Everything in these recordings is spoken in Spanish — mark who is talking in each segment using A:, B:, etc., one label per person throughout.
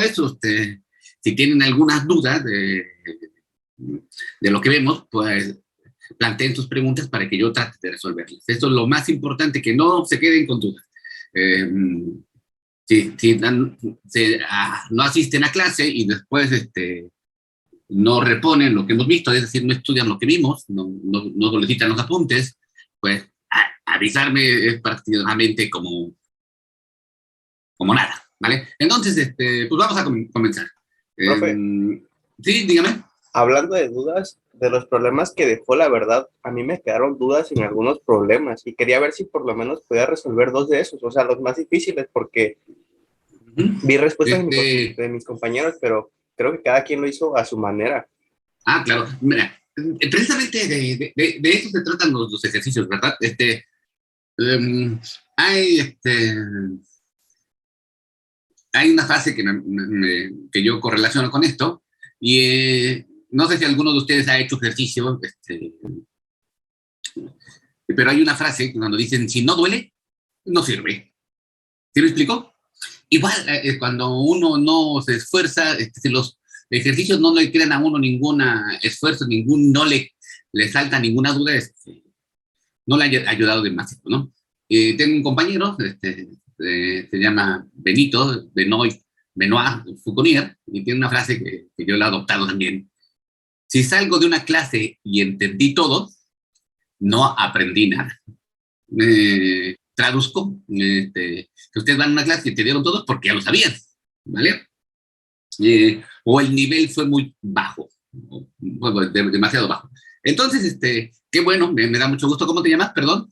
A: todo eso, si tienen algunas dudas de lo que vemos, pues planteen sus preguntas para que yo trate de resolverlas. Eso es lo más importante, que no se queden con dudas. No asisten a clase y después no reponen lo que hemos visto, es decir, no estudian lo que vimos, no solicitan los apuntes, pues avisarme es prácticamente como nada, ¿vale? Entonces, pues vamos a comenzar.
B: Profe,
A: sí, dígame.
B: Hablando de dudas, de los problemas que dejó, la verdad, a mí me quedaron dudas en algunos problemas y quería ver si por lo menos podía resolver dos de esos, o sea, los más difíciles, porque vi respuestas de mis compañeros, pero creo que cada quien lo hizo a su manera.
A: Ah, claro. Mira, precisamente de eso se tratan los ejercicios, ¿verdad? Hay una frase que yo correlaciono con esto, y no sé si alguno de ustedes ha hecho ejercicio, pero hay una frase que cuando dicen, si no duele, no sirve. ¿Sí me explico? Igual, cuando uno no se esfuerza, si los ejercicios no le crean a uno ningún esfuerzo, no le salta ninguna duda, no le ha ayudado demasiado, ¿no? Tengo un compañero, se llama Benoit Fouconier, y tiene una frase que yo la he adoptado también. Si salgo de una clase y entendí todo, no aprendí nada. Traduzco, que ustedes van a una clase y entendieron todo porque ya lo sabían, ¿vale? O el nivel fue muy bajo, demasiado bajo. Entonces, qué bueno, me da mucho gusto. ¿Cómo te llamas? Perdón.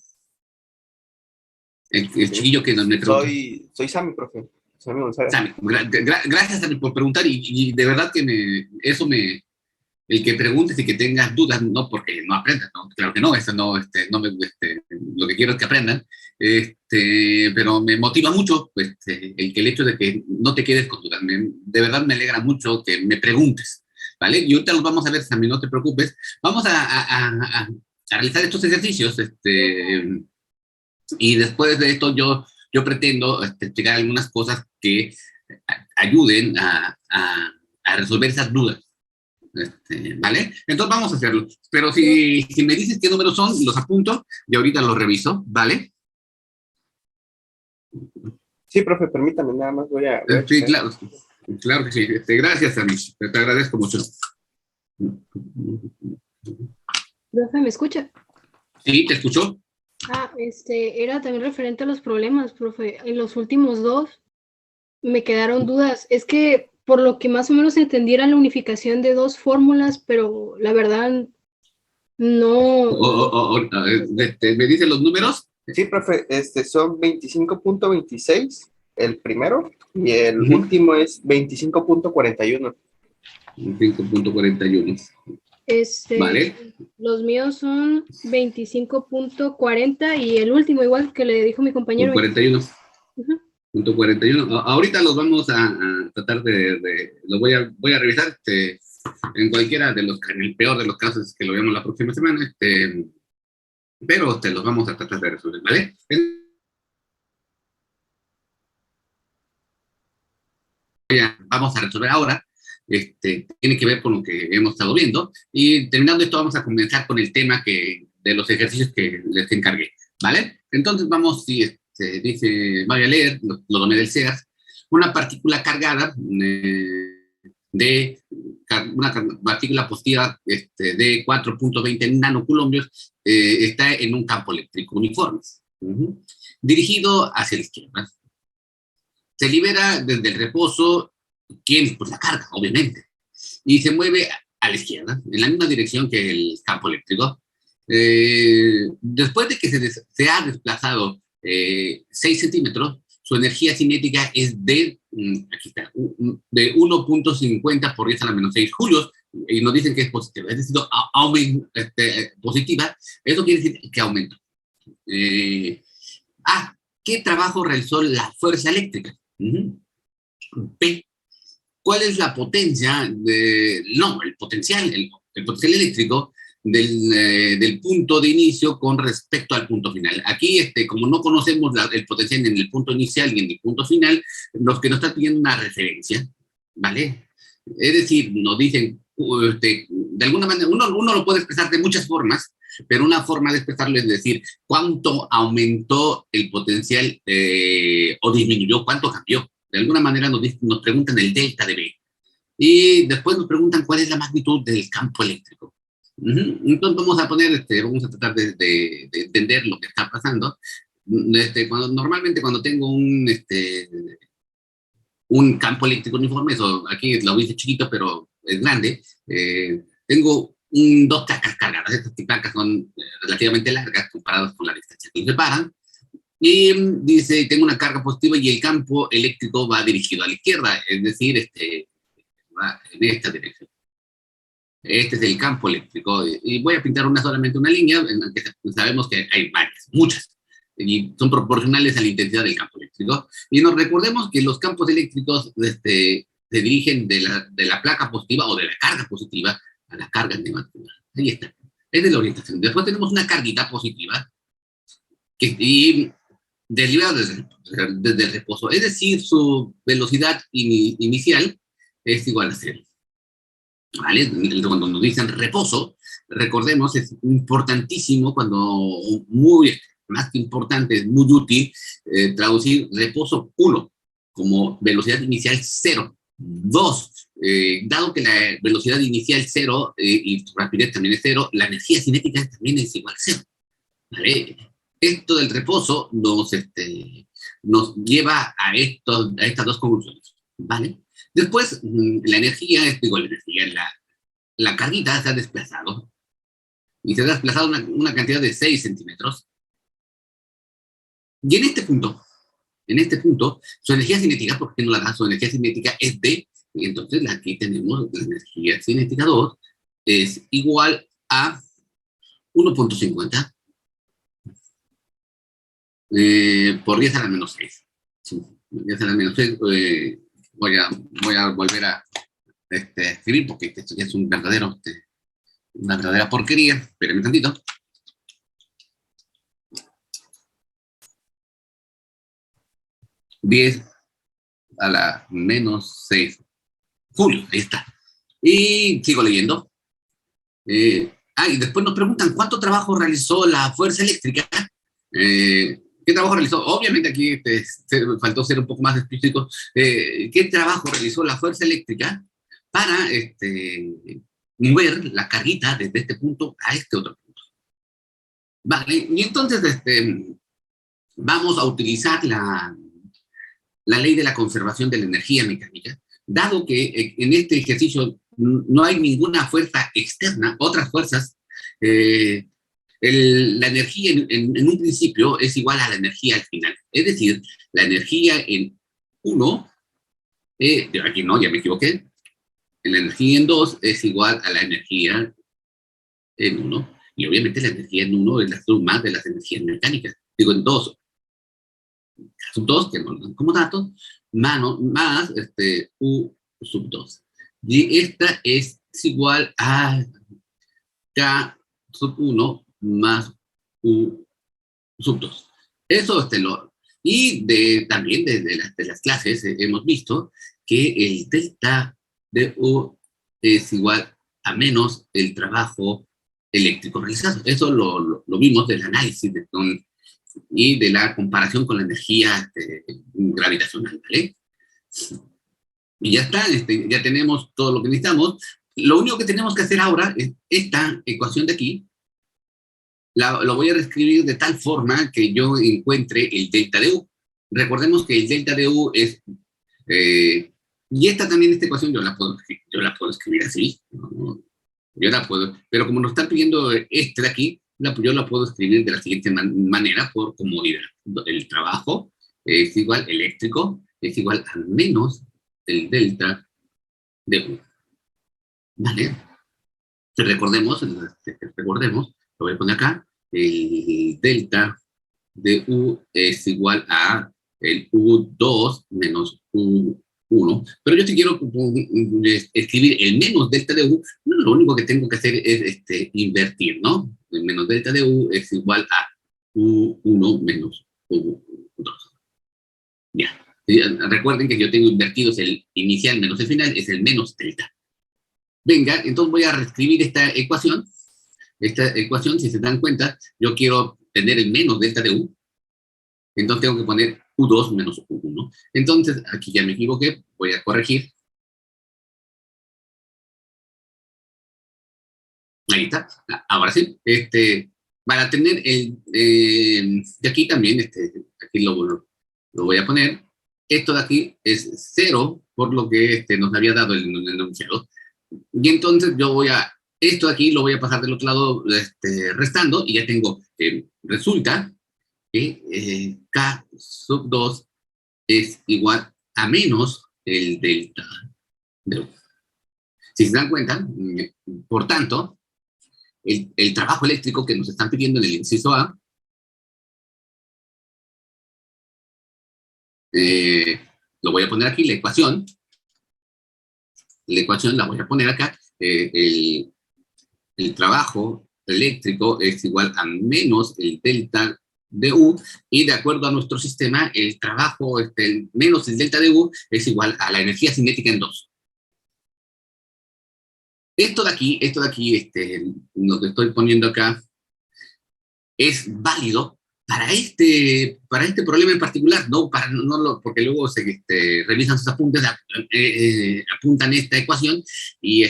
A: El chiquillo que me preguntó.
B: Soy Sammy, profe. Sammy González.
A: Sammy, gracias, Sammy, por preguntar, y de verdad que el que preguntes y que tengas dudas, no porque no aprendas, ¿no? Claro que no, eso no, lo que quiero es que aprendan, pero me motiva mucho, pues, el hecho de que no te quedes con dudas. De verdad me alegra mucho que me preguntes, ¿vale? Y ahorita los vamos a ver, Sammy, no te preocupes. Vamos a realizar estos ejercicios, y después de esto yo pretendo explicar algunas cosas que ayuden a resolver esas dudas. ¿Vale? Entonces vamos a hacerlo. Pero si me dices qué números son, los apunto y ahorita los reviso, ¿vale?
B: Sí, profe, permítame, nada más voy a
A: sí, claro que sí. Gracias, Sammy. Te agradezco mucho.
C: Profe, ¿me escucha?
A: Sí, ¿te escuchó?
C: Era también referente a los problemas, profe. En los últimos dos me quedaron dudas. Es que por lo que más o menos entendiera la unificación de dos fórmulas, pero la verdad no.
A: ¿Me dicen los números?
B: Sí, profe, son 25.26 el primero y el último es 25.41.
A: 25.41. Vale.
C: Los míos son 25.40 y el último, igual que le dijo mi compañero.
A: 41. Punto 41. Ahorita los vamos a tratar lo voy a revisar, en cualquiera en el peor de los casos que lo veamos la próxima semana, pero los vamos a tratar de resolver, ¿vale? Vamos a resolver ahora. Tiene que ver con lo que hemos estado viendo, y terminando esto vamos a comenzar con el tema de los ejercicios que les encargué, ¿vale? Entonces vamos, voy a leer, lo tomé del SEAS. Una partícula cargada una partícula positiva de 4.20 nanocoulombios está en un campo eléctrico uniforme, dirigido hacia la izquierda. Se libera desde el reposo, pues la carga, obviamente, y se mueve a la izquierda, en la misma dirección que el campo eléctrico. Después de que se ha desplazado 6 centímetros, su energía cinética es de 1.50 por 10 a la menos 6 julios, y nos dicen que es positiva, es decir, positiva. Eso quiere decir que aumentó. ¿Qué trabajo realizó la fuerza eléctrica? P. ¿Cuál es la potencia el potencial eléctrico del punto de inicio con respecto al punto final? Aquí, como no conocemos el potencial en el punto inicial y en el punto final, los que nos están pidiendo una referencia, ¿vale? Es decir, nos dicen, de alguna manera, uno lo puede expresar de muchas formas, pero una forma de expresarlo es decir, cuánto aumentó el potencial o disminuyó, cuánto cambió. De alguna manera nos preguntan el delta de B. Y después nos preguntan cuál es la magnitud del campo eléctrico. Entonces vamos a tratar de entender lo que está pasando. Normalmente cuando tengo un campo eléctrico uniforme, eso aquí lo hice chiquito, pero es grande, tengo dos placas cargadas. Estas placas son relativamente largas comparadas con la distancia que nos separan. Y dice, tengo una carga positiva y el campo eléctrico va dirigido a la izquierda, es decir, va en esta dirección. Este es el campo eléctrico. Y voy a pintar solamente una línea, en la que sabemos que hay varias, muchas, y son proporcionales a la intensidad del campo eléctrico. Y nos recordemos que los campos eléctricos se dirigen de la placa positiva o de la carga positiva a la carga negativa. Ahí está. Esa es la orientación. Después tenemos una carguita positiva y derivada desde el reposo. Es decir, su velocidad inicial es igual a 0. ¿Vale? Cuando nos dicen reposo, recordemos, es importantísimo, más que importante, es muy útil traducir reposo 1 como velocidad inicial 0. 2, dado que la velocidad inicial 0 y tu rapidez también es 0, la energía cinética también es igual a 0. ¿Vale? Esto del reposo nos lleva a estas dos conclusiones. ¿Vale? Después, la carguita se ha desplazado y se ha desplazado una cantidad de 6 centímetros. Y en este punto, su energía cinética, porque no la da, su energía cinética es D, y entonces aquí tenemos la energía cinética 2, es igual a 1.50 por 10 a la menos 6. Sí, 10 a la menos 6, voy a volver a escribir, porque esto ya es una verdadera porquería. Espérenme tantito. $10 a la menos 6. Julio, ahí está. Y sigo leyendo. Y después nos preguntan cuánto trabajo realizó la fuerza eléctrica. ¿Qué trabajo realizó? Obviamente aquí faltó ser un poco más específico. ¿Qué trabajo realizó la fuerza eléctrica para mover la carguita desde este punto a este otro punto? Vale, y entonces vamos a utilizar la ley de la conservación de la energía mecánica, dado que en este ejercicio no hay ninguna fuerza externa, otras fuerzas. La energía en un principio es igual a la energía al final. Es decir, la energía en 1, aquí no, ya me equivoqué, la energía en 2 es igual a la energía en 1, y obviamente la energía en 1 es la suma de las energías mecánicas. Digo, en 2, sub 2, que no lo dan como datos, más U sub 2. Y esta es igual a K sub 1 más U sub 2. Eso y también de las clases hemos visto que el delta de U es igual a menos el trabajo eléctrico realizado. Eso lo vimos del análisis y de la comparación con la energía gravitacional, ¿vale? Y ya está, ya tenemos todo lo que necesitamos. Lo único que tenemos que hacer ahora es esta ecuación de aquí. Lo voy a reescribir de tal forma que yo encuentre el delta de U. Recordemos que el delta de U es... y esta ecuación yo la puedo escribir así. ¿No? Yo la puedo, pero como nos están pidiendo de aquí, yo la puedo escribir de la siguiente manera por comodidad. El trabajo es igual eléctrico, es igual a menos el delta de U. ¿Vale? Recordemos, lo voy a poner acá, el delta de U es igual a el U2 menos U1, pero yo si quiero escribir el menos delta de U, lo único que tengo que hacer es invertir, ¿no? El menos delta de U es igual a U1 menos U2. Ya. Recuerden que yo tengo invertidos el inicial menos el final, es el menos delta. Venga, entonces voy a reescribir esta ecuación. Esta ecuación, si se dan cuenta, yo quiero tener el menos delta de U. Entonces tengo que poner U2 menos U1. Entonces, aquí ya me equivoqué, voy a corregir. Ahí está. Ahora sí, para tener de aquí también, aquí lo voy a poner. Esto de aquí es 0, por lo que nos había dado el enunciado. Y entonces yo esto de aquí lo voy a pasar del otro lado restando, y ya tengo, resulta que K sub 2 es igual a menos el delta de U. Si se dan cuenta, por tanto, el trabajo eléctrico que nos están pidiendo en el inciso A, lo voy a poner aquí, la ecuación la voy a poner acá, el trabajo eléctrico es igual a menos el delta de U, y de acuerdo a nuestro sistema, el trabajo menos el delta de U es igual a la energía cinética en 2. Esto de aquí, lo que estoy poniendo acá, es válido para este problema en particular, porque luego se revisan sus apuntes, apuntan esta ecuación, y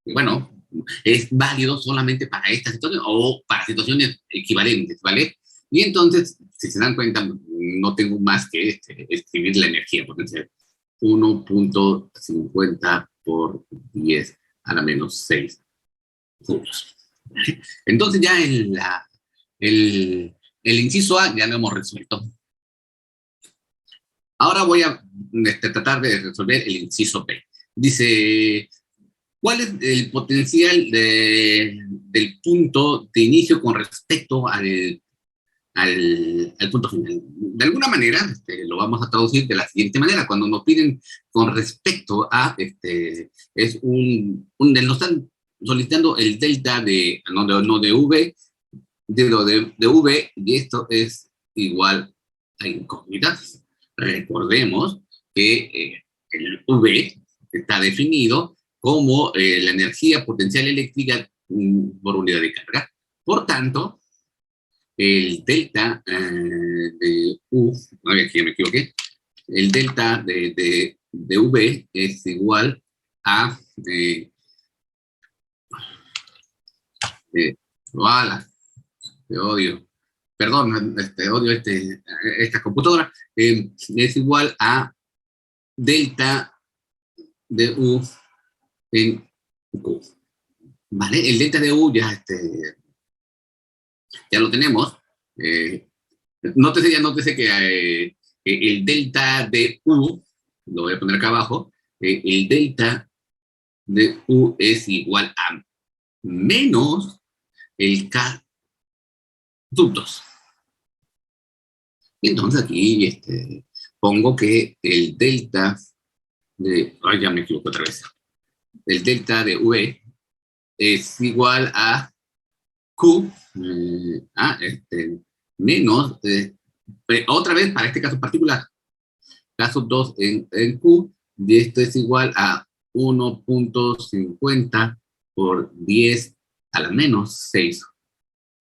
A: bueno, es válido solamente para esta situación o para situaciones equivalentes, ¿vale? Y entonces, si se dan cuenta, no tengo más que escribir la energía potencial. 1.50 por 10 a la menos 6 julios. Entonces ya el inciso A ya lo hemos resuelto. Ahora voy a tratar de resolver el inciso B. Dice, ¿cuál es el potencial del punto de inicio con respecto al punto final? De alguna manera, lo vamos a traducir de la siguiente manera. Cuando nos piden con respecto a, nos están solicitando el delta de V, de V, y esto es igual a incógnitas. Recordemos que el V está definido como la energía potencial eléctrica por unidad de carga. Por tanto, el delta de U, aquí ya me equivoqué, el delta de V es igual a voilà, te odio, perdón, odio esta computadora, es igual a delta de U en Q. ¿Vale? El delta de U ya lo tenemos. Nótese que el delta de U, lo voy a poner acá abajo, el delta de U es igual a menos el K sub 2. Entonces aquí pongo que el delta ya me equivoco otra vez. El delta de V es igual a Q, menos, otra vez para este caso particular, K sub 2 en Q, y esto es igual a 1.50 por 10 a la menos 6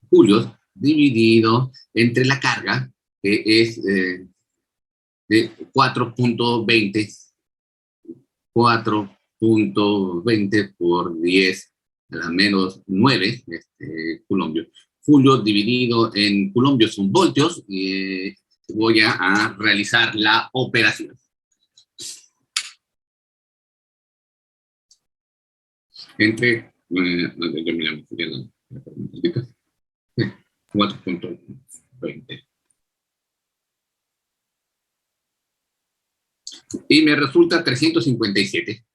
A: julios, dividido entre la carga, que es de 4.20 por 10 a la menos 9 coulombios. Julio dividido en coulombios son voltios, y voy a realizar la operación. Entre 4.20. Y me resulta 357.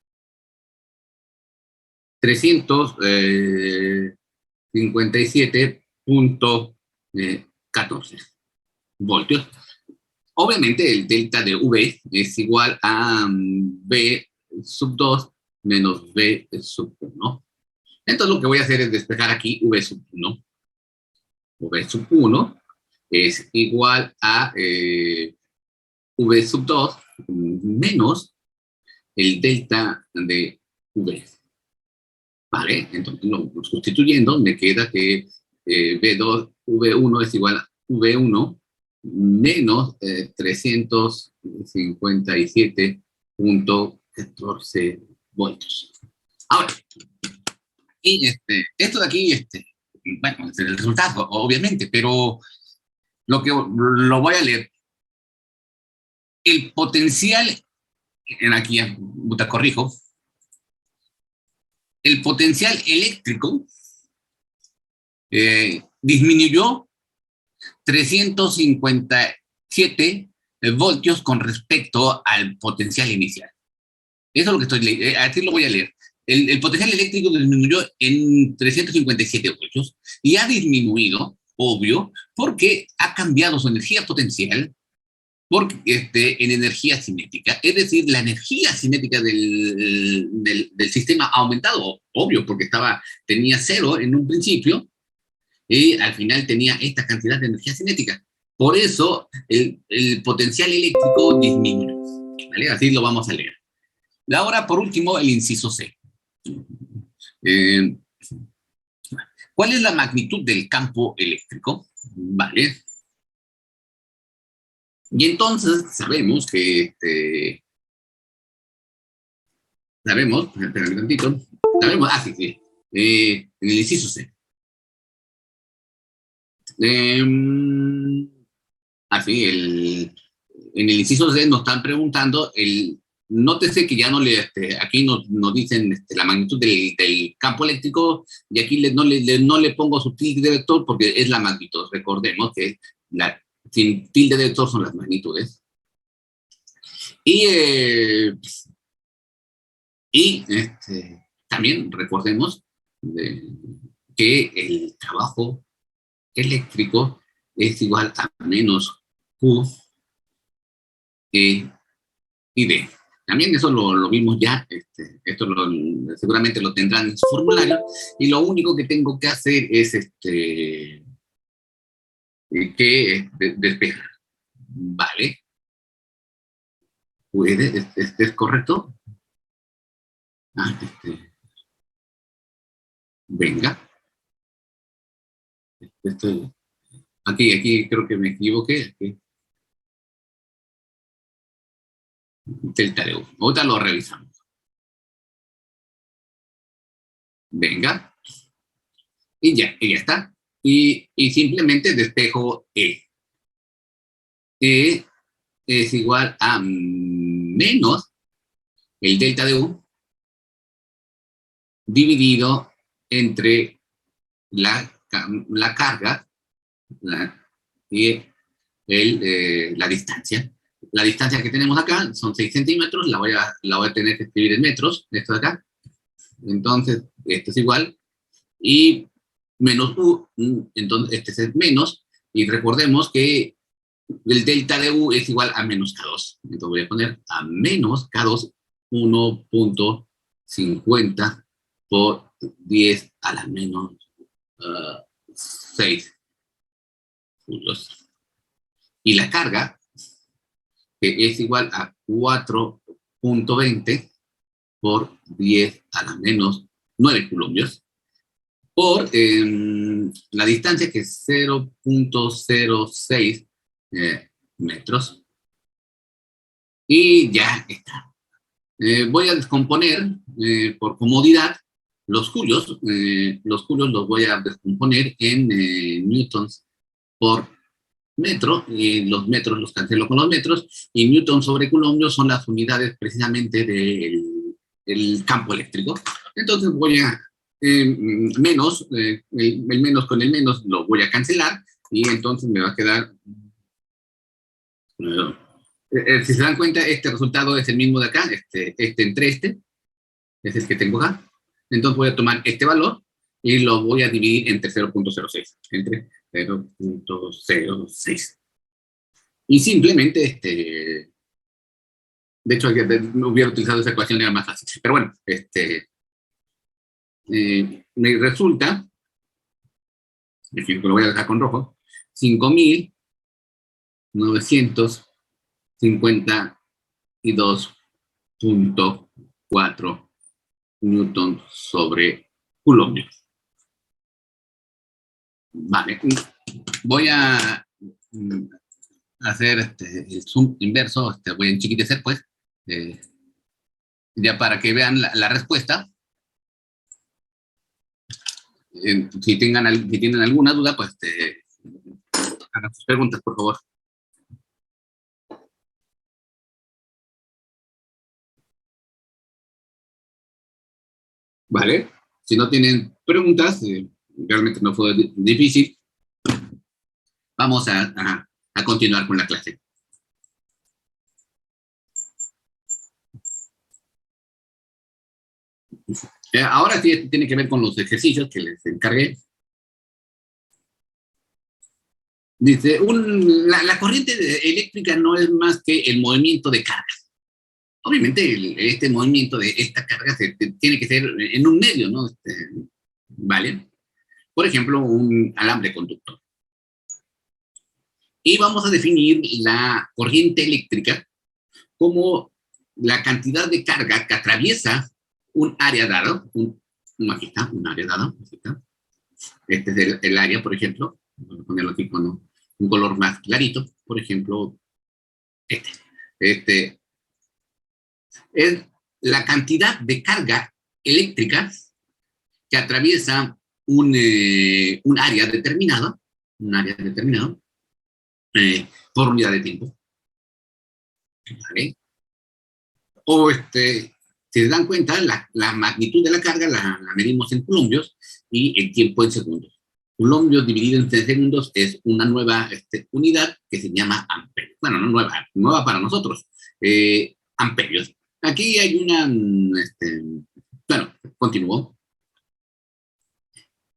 A: 357.14 voltios. Obviamente el delta de V es igual a V sub 2 menos V sub 1. Entonces lo que voy a hacer es despejar aquí V sub 1. V sub 1 es igual a V sub 2 menos el delta de V. ¿Vale? Entonces, sustituyendo, me queda que V1 es igual a V1 menos 357.14 voltios. Ahora, y esto de aquí, bueno, es el resultado, obviamente, pero lo voy a leer. El potencial, aquí te corrijo, el potencial eléctrico disminuyó 357 voltios con respecto al potencial inicial. Eso es lo que estoy leyendo, aquí lo voy a leer. El potencial eléctrico disminuyó en 357 voltios y ha disminuido, obvio, porque ha cambiado su energía potencial en energía cinética. Es decir, la energía cinética del sistema ha aumentado, obvio, porque tenía 0 en un principio y al final tenía esta cantidad de energía cinética. Por eso el potencial eléctrico disminuye. ¿Vale? Así lo vamos a leer. Ahora, por último, el inciso C. ¿Cuál es la magnitud del campo eléctrico? Vale. Y entonces sabemos que, espérame un tantito, sí, en el inciso C. En el inciso C nos están preguntando, nótese que ya no aquí nos dicen la magnitud del campo eléctrico, y aquí no le pongo su tilde de vector porque es la magnitud. Recordemos que sin tilde de vector son las magnitudes. Y también recordemos que el trabajo eléctrico es igual a menos Q y D. También eso lo vimos ya, esto seguramente lo tendrán en su formulario, y lo único que tengo que hacer es despejar. Vale. ¿Es correcto? Venga. Aquí creo que me equivoqué. Delta de U. Ahorita lo revisamos. Venga. Y ya está. Y simplemente despejo E. E es igual a menos el delta de U dividido entre la carga y la distancia. La distancia que tenemos acá son 6 centímetros, la voy a tener que escribir en metros, esto de acá. Entonces, esto es igual. Y menos U, entonces este es menos. Y recordemos que el delta de U es igual a menos K2. Entonces voy a poner a menos K2 1.50 por 10 a la menos 6 julios. Y la carga, que es igual a 4.20 por 10 a la menos 9 coulombios, por la distancia, que es 0.06 metros. Y ya está. Voy a descomponer, por comodidad, los julios. Los julios los voy a descomponer en newtons por metro, y los metros los cancelo con los metros, y newton sobre coulombio son las unidades precisamente del campo eléctrico. Entonces voy a el menos con el menos lo voy a cancelar, y entonces me va a quedar, si se dan cuenta, este resultado es el mismo de acá, entre es el que tengo acá. Entonces voy a tomar este valor y lo voy a dividir entre 0.06, entre 0.06. Y simplemente, de hecho, hubiera utilizado esa ecuación, era más fácil. Pero bueno, me resulta, lo voy a dejar con rojo, 5.950 2.4 newton sobre coulomb. Vale, voy a hacer el zoom inverso, voy a enchiquitecer, pues, ya para que vean la respuesta. Si tienen alguna duda, pues, hagan sus preguntas, por favor. Vale, si no tienen preguntas, realmente no fue difícil. Vamos a continuar con la clase. Ahora sí tiene que ver con los ejercicios que les encargué. Dice, la corriente eléctrica no es más que el movimiento de cargas. Obviamente este movimiento de esta carga tiene que ser en un medio, ¿no? ¿Vale? Por ejemplo, un alambre conductor. Y vamos a definir la corriente eléctrica como la cantidad de carga que atraviesa un área dada. Aquí está, un área dada. Aquí está. Este es el área, por ejemplo. Voy a ponerlo aquí con un color más clarito. Por ejemplo, este es la cantidad de carga eléctrica que atraviesa un área determinada, por unidad de tiempo. ¿Vale? O si se dan cuenta, la magnitud de la carga la medimos en coulombios y el tiempo en segundos. Coulombios dividido en segundos es una nueva unidad que se llama amperios. Bueno, no nueva para nosotros, amperios. Aquí hay una, bueno, continúo.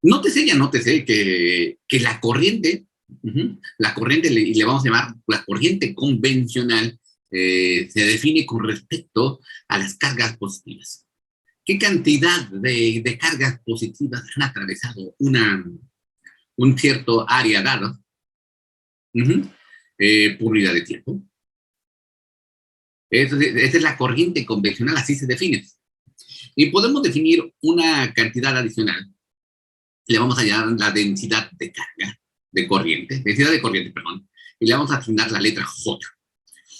A: Nótese que la corriente, le vamos a llamar la corriente convencional, se define con respecto a las cargas positivas. ¿Qué cantidad de cargas positivas han atravesado un cierto área dado por unidad de tiempo? Esa es la corriente convencional, así se define. Y podemos definir una cantidad adicional. Le vamos a llamar la densidad de carga, densidad de corriente, perdón. Y le vamos a asignar la letra J.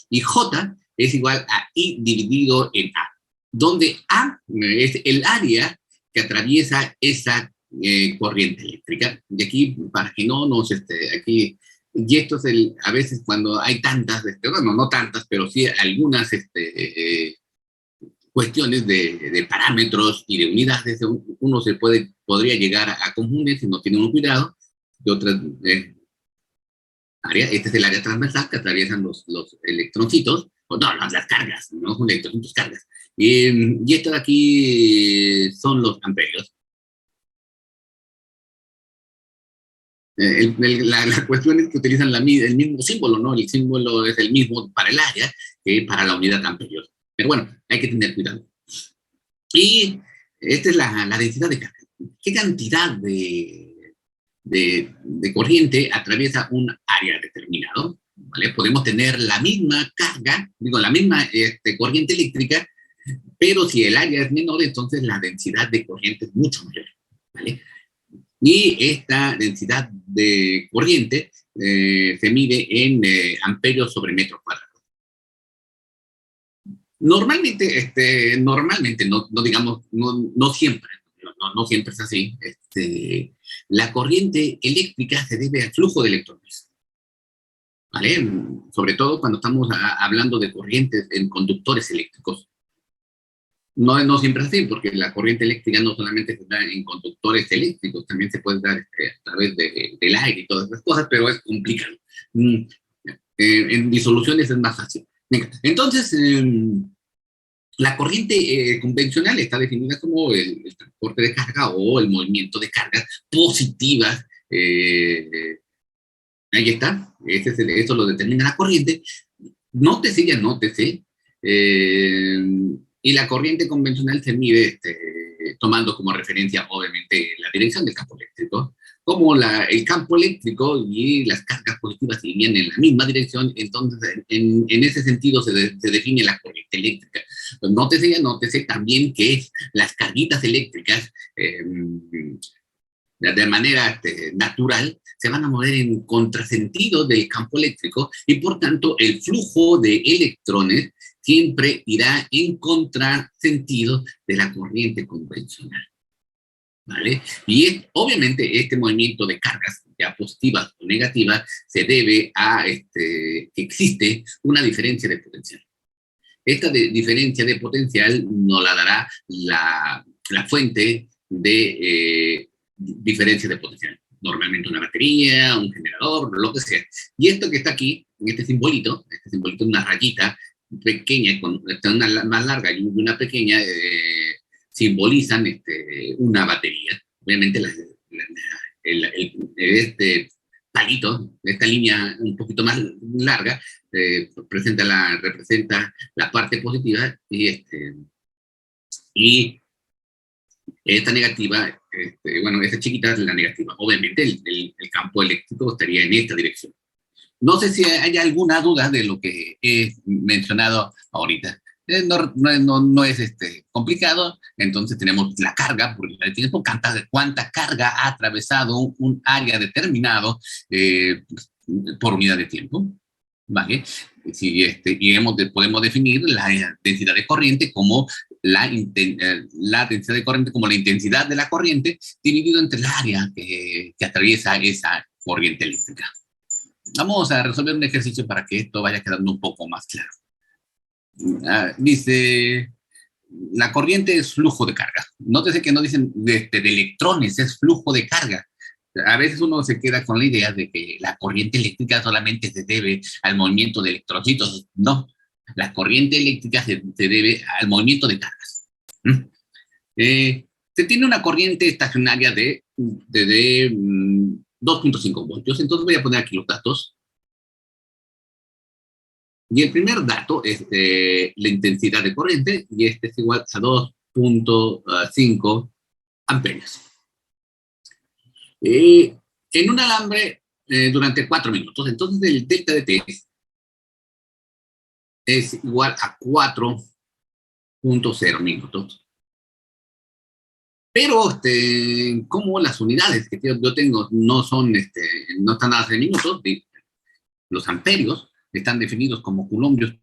A: Y J es igual a I dividido en A, donde A es el área que atraviesa esa corriente eléctrica. Y aquí, para que no nos, aquí, y esto es a veces cuando hay tantas, bueno, no tantas, pero sí algunas cuestiones de parámetros y de unidades, uno podría llegar a confundir si no tiene uno cuidado de otras áreas. Este es el área transversal que atraviesan los electroncitos, o no, las cargas, no son electroncitos, cargas. Y esto de aquí son los amperios. La cuestión es que utilizan el mismo símbolo, ¿no? El símbolo es el mismo para el área que para la unidad amperios. Pero bueno, hay que tener cuidado. Y esta es la densidad de carga. ¿Qué cantidad de corriente atraviesa un área determinado? ¿Vale? Podemos tener la misma carga, la misma corriente eléctrica, pero si el área es menor, entonces la densidad de corriente es mucho mayor. ¿Vale? Y esta densidad de corriente se mide en amperios sobre metro cuadrado. Normalmente, no digamos, no siempre, no siempre es así. La corriente eléctrica se debe al flujo de electrones. ¿Vale? Sobre todo cuando estamos hablando de corrientes en conductores eléctricos. No siempre es así, porque la corriente eléctrica no solamente se da en conductores eléctricos, también se puede dar a través del aire y todas esas cosas, pero es complicado. En disoluciones es más fácil. Venga, entonces, la corriente convencional está definida como el transporte de carga o el movimiento de cargas positivas. Ahí está, eso lo determina la corriente. Nótese, y la corriente convencional se mide tomando como referencia, obviamente, la dirección del campo eléctrico. como el campo eléctrico y las cargas positivas irían en la misma dirección, entonces en ese sentido se define la corriente eléctrica. Pues nótese también que las carguitas eléctricas, de manera natural, se van a mover en contrasentido del campo eléctrico y por tanto el flujo de electrones siempre irá en contrasentido de la corriente convencional. ¿Vale? Y obviamente este movimiento de cargas, ya positivas o negativas, se debe a que existe una diferencia de potencial. Esta diferencia de potencial nos la dará la fuente de diferencia de potencial. Normalmente una batería, un generador, lo que sea. Y esto que está aquí, este simbolito es una rayita pequeña, con una más larga y una pequeña, simbolizan una batería. Obviamente este palito, esta línea un poquito más larga, representa la parte positiva y esta negativa, bueno, esta chiquita es la negativa. Obviamente el campo eléctrico estaría en esta dirección. No sé si hay alguna duda de lo que he mencionado ahorita. No es complicado, entonces tenemos la carga, porque el tiempo cuánta carga ha atravesado un área determinado por unidad de tiempo, ¿vale? Podemos definir la densidad de corriente como la densidad de corriente como la intensidad de la corriente dividido entre el área que atraviesa esa corriente eléctrica. Vamos a resolver un ejercicio para que esto vaya quedando un poco más claro. Dice, la corriente es flujo de carga. Nótese que no dicen de electrones, es flujo de carga. A veces uno se queda con la idea de que la corriente eléctrica solamente se debe al movimiento de electrocitos. No, la corriente eléctrica se debe al movimiento de cargas. Se tiene una corriente estacionaria de 2.5 voltios. Entonces voy a poner aquí los datos. Y el primer dato es la intensidad de corriente, y este es igual a 2.5 amperios. En un alambre durante 4 minutos. Entonces el delta de T es igual a 4.0 minutos. Pero como las unidades que yo tengo no están dadas en minutos, los amperios están definidos como coulombios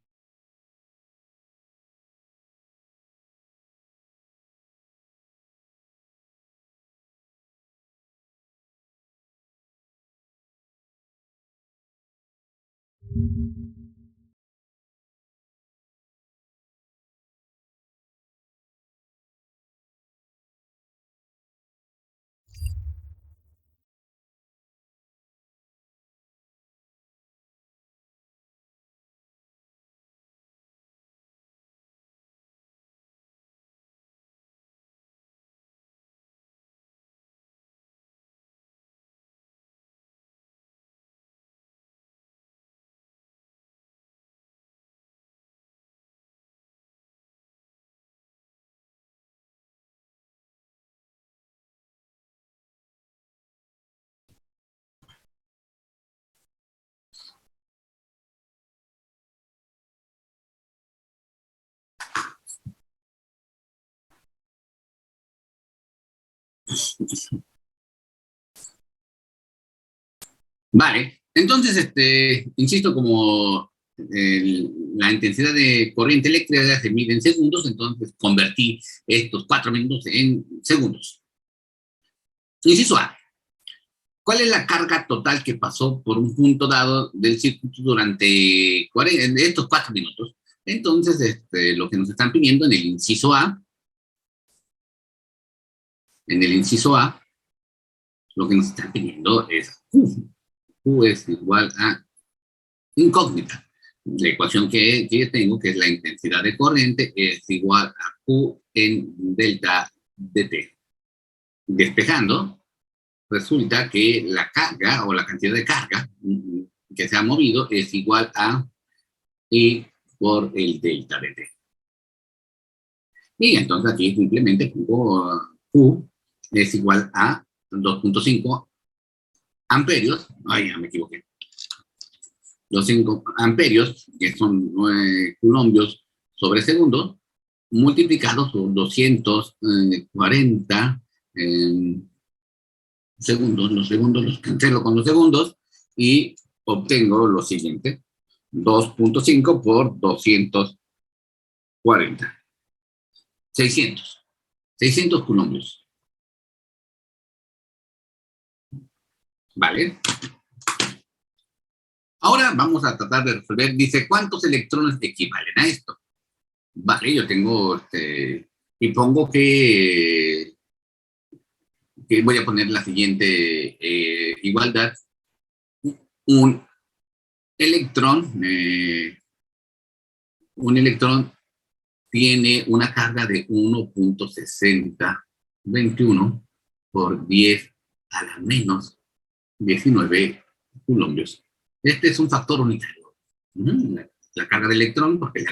A: Vale, entonces, insisto, como la intensidad de corriente eléctrica se mide en segundos, entonces convertí estos 4 minutos en segundos. Inciso A. ¿Cuál es la carga total que pasó por un punto dado del circuito durante estos 4 minutos? Entonces, lo que nos están pidiendo en el inciso A, lo que nos están pidiendo es Q. Q es igual a incógnita. La ecuación que yo tengo, que es la intensidad de corriente, es igual a Q en delta de T. Despejando, resulta que la carga o la cantidad de carga que se ha movido es igual a E por el delta de T. Y entonces aquí simplemente Q es igual a 2.5 amperios, ay, ya me equivoqué, los 5 amperios, que son 9 coulombios sobre segundo, multiplicados por 240 segundos. Los segundos los cancelo con los segundos y obtengo lo siguiente: 2.5 por 240. 600 coulombios. ¿Vale? Ahora vamos a tratar de resolver. Dice, ¿cuántos electrones equivalen a esto? Vale, yo tengo, y pongo que voy a poner la siguiente igualdad. Un electrón tiene una carga de 1.6021 por 10 a la menos 19 coulombios. Este es un factor unitario. La carga del electrón, porque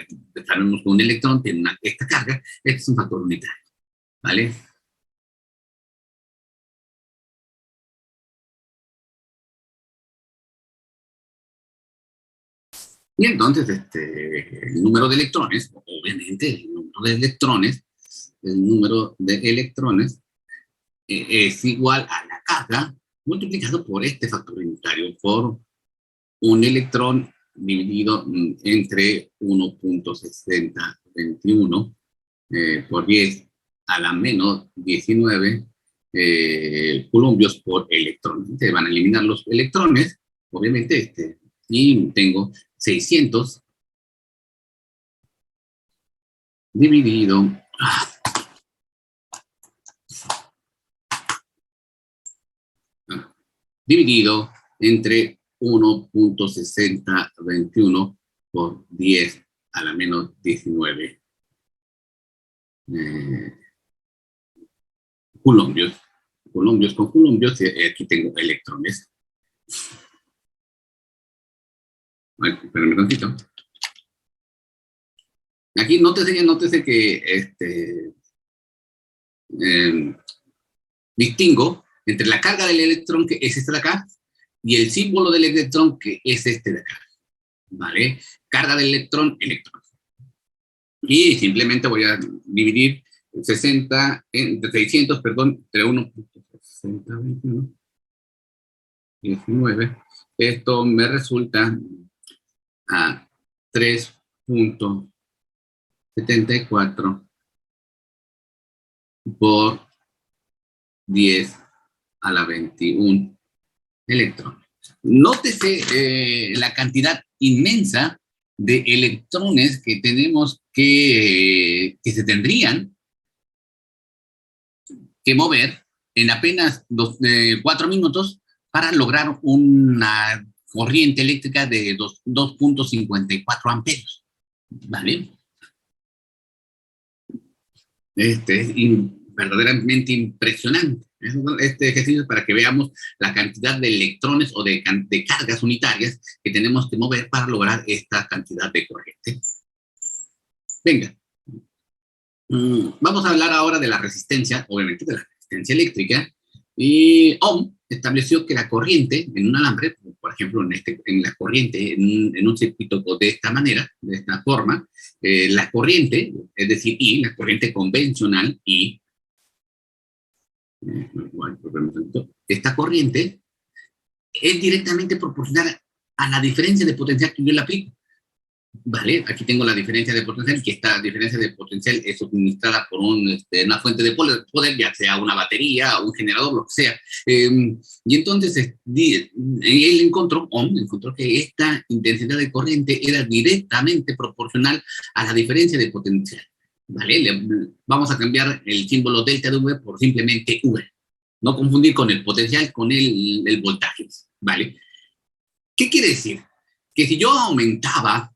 A: sabemos que un electrón tiene esta carga, este es un factor unitario. ¿Vale? Y entonces, el número de electrones, obviamente, el número de electrones es igual a la carga multiplicado por este factor unitario, por un electrón dividido entre 1.6021 por 10 a la menos 19 coulombios por electrón. Se van a eliminar los electrones, obviamente, y tengo 600 dividido entre 1.6021 por 10 a la menos 19 coulombios. Coulombios con coulombios, aquí tengo electrones. Espérame un tantito. Aquí nótese que distingo entre la carga del electrón, que es esta de acá, y el símbolo del electrón, que es este de acá. ¿Vale? Carga del electrón, electrón. Y simplemente voy a dividir 600, entre 1.6021, 19. Esto me resulta a 3.74 por 10 a la 21 electrones. Nótese la cantidad inmensa de electrones que tenemos que se tendrían que mover en apenas 4 minutos para lograr una corriente eléctrica de 2.54 amperios. ¿Vale? Es verdaderamente impresionante. Este ejercicio es para que veamos la cantidad de electrones o de cargas unitarias que tenemos que mover para lograr esta cantidad de corriente. Venga. Vamos a hablar ahora de la resistencia, obviamente de la resistencia eléctrica. Y Ohm estableció que la corriente en un alambre, por ejemplo, en la corriente, en un circuito de esta manera, de esta forma, la corriente, es decir, I, la corriente convencional I, esta corriente es directamente proporcional a la diferencia de potencial que yo le aplico. Vale, aquí tengo la diferencia de potencial, que esta diferencia de potencial es suministrada por una fuente de poder, ya sea una batería, un generador, lo que sea. Y entonces Ohm encontró que esta intensidad de corriente era directamente proporcional a la diferencia de potencial. ¿Vale? Vamos a cambiar el símbolo delta de V por simplemente V. No confundir con el potencial con el voltaje. ¿Vale? ¿Qué quiere decir? Que si yo aumentaba,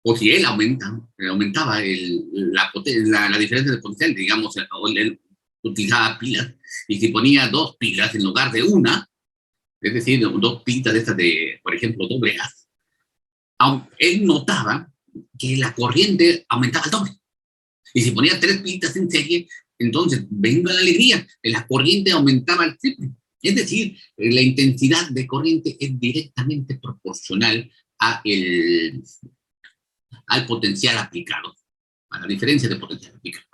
A: o si él aumentaba la diferencia de potencial, digamos, él utilizaba pilas, y si ponía 2 pilas en lugar de una, es decir, 2 pilas de estas de, por ejemplo, doble A, él notaba que la corriente aumentaba al doble. Y si ponía 3 pilas en serie, entonces, venga la alegría, la corriente aumentaba al triple. Es decir, la intensidad de corriente es directamente proporcional al potencial aplicado, a la diferencia de potencial aplicado.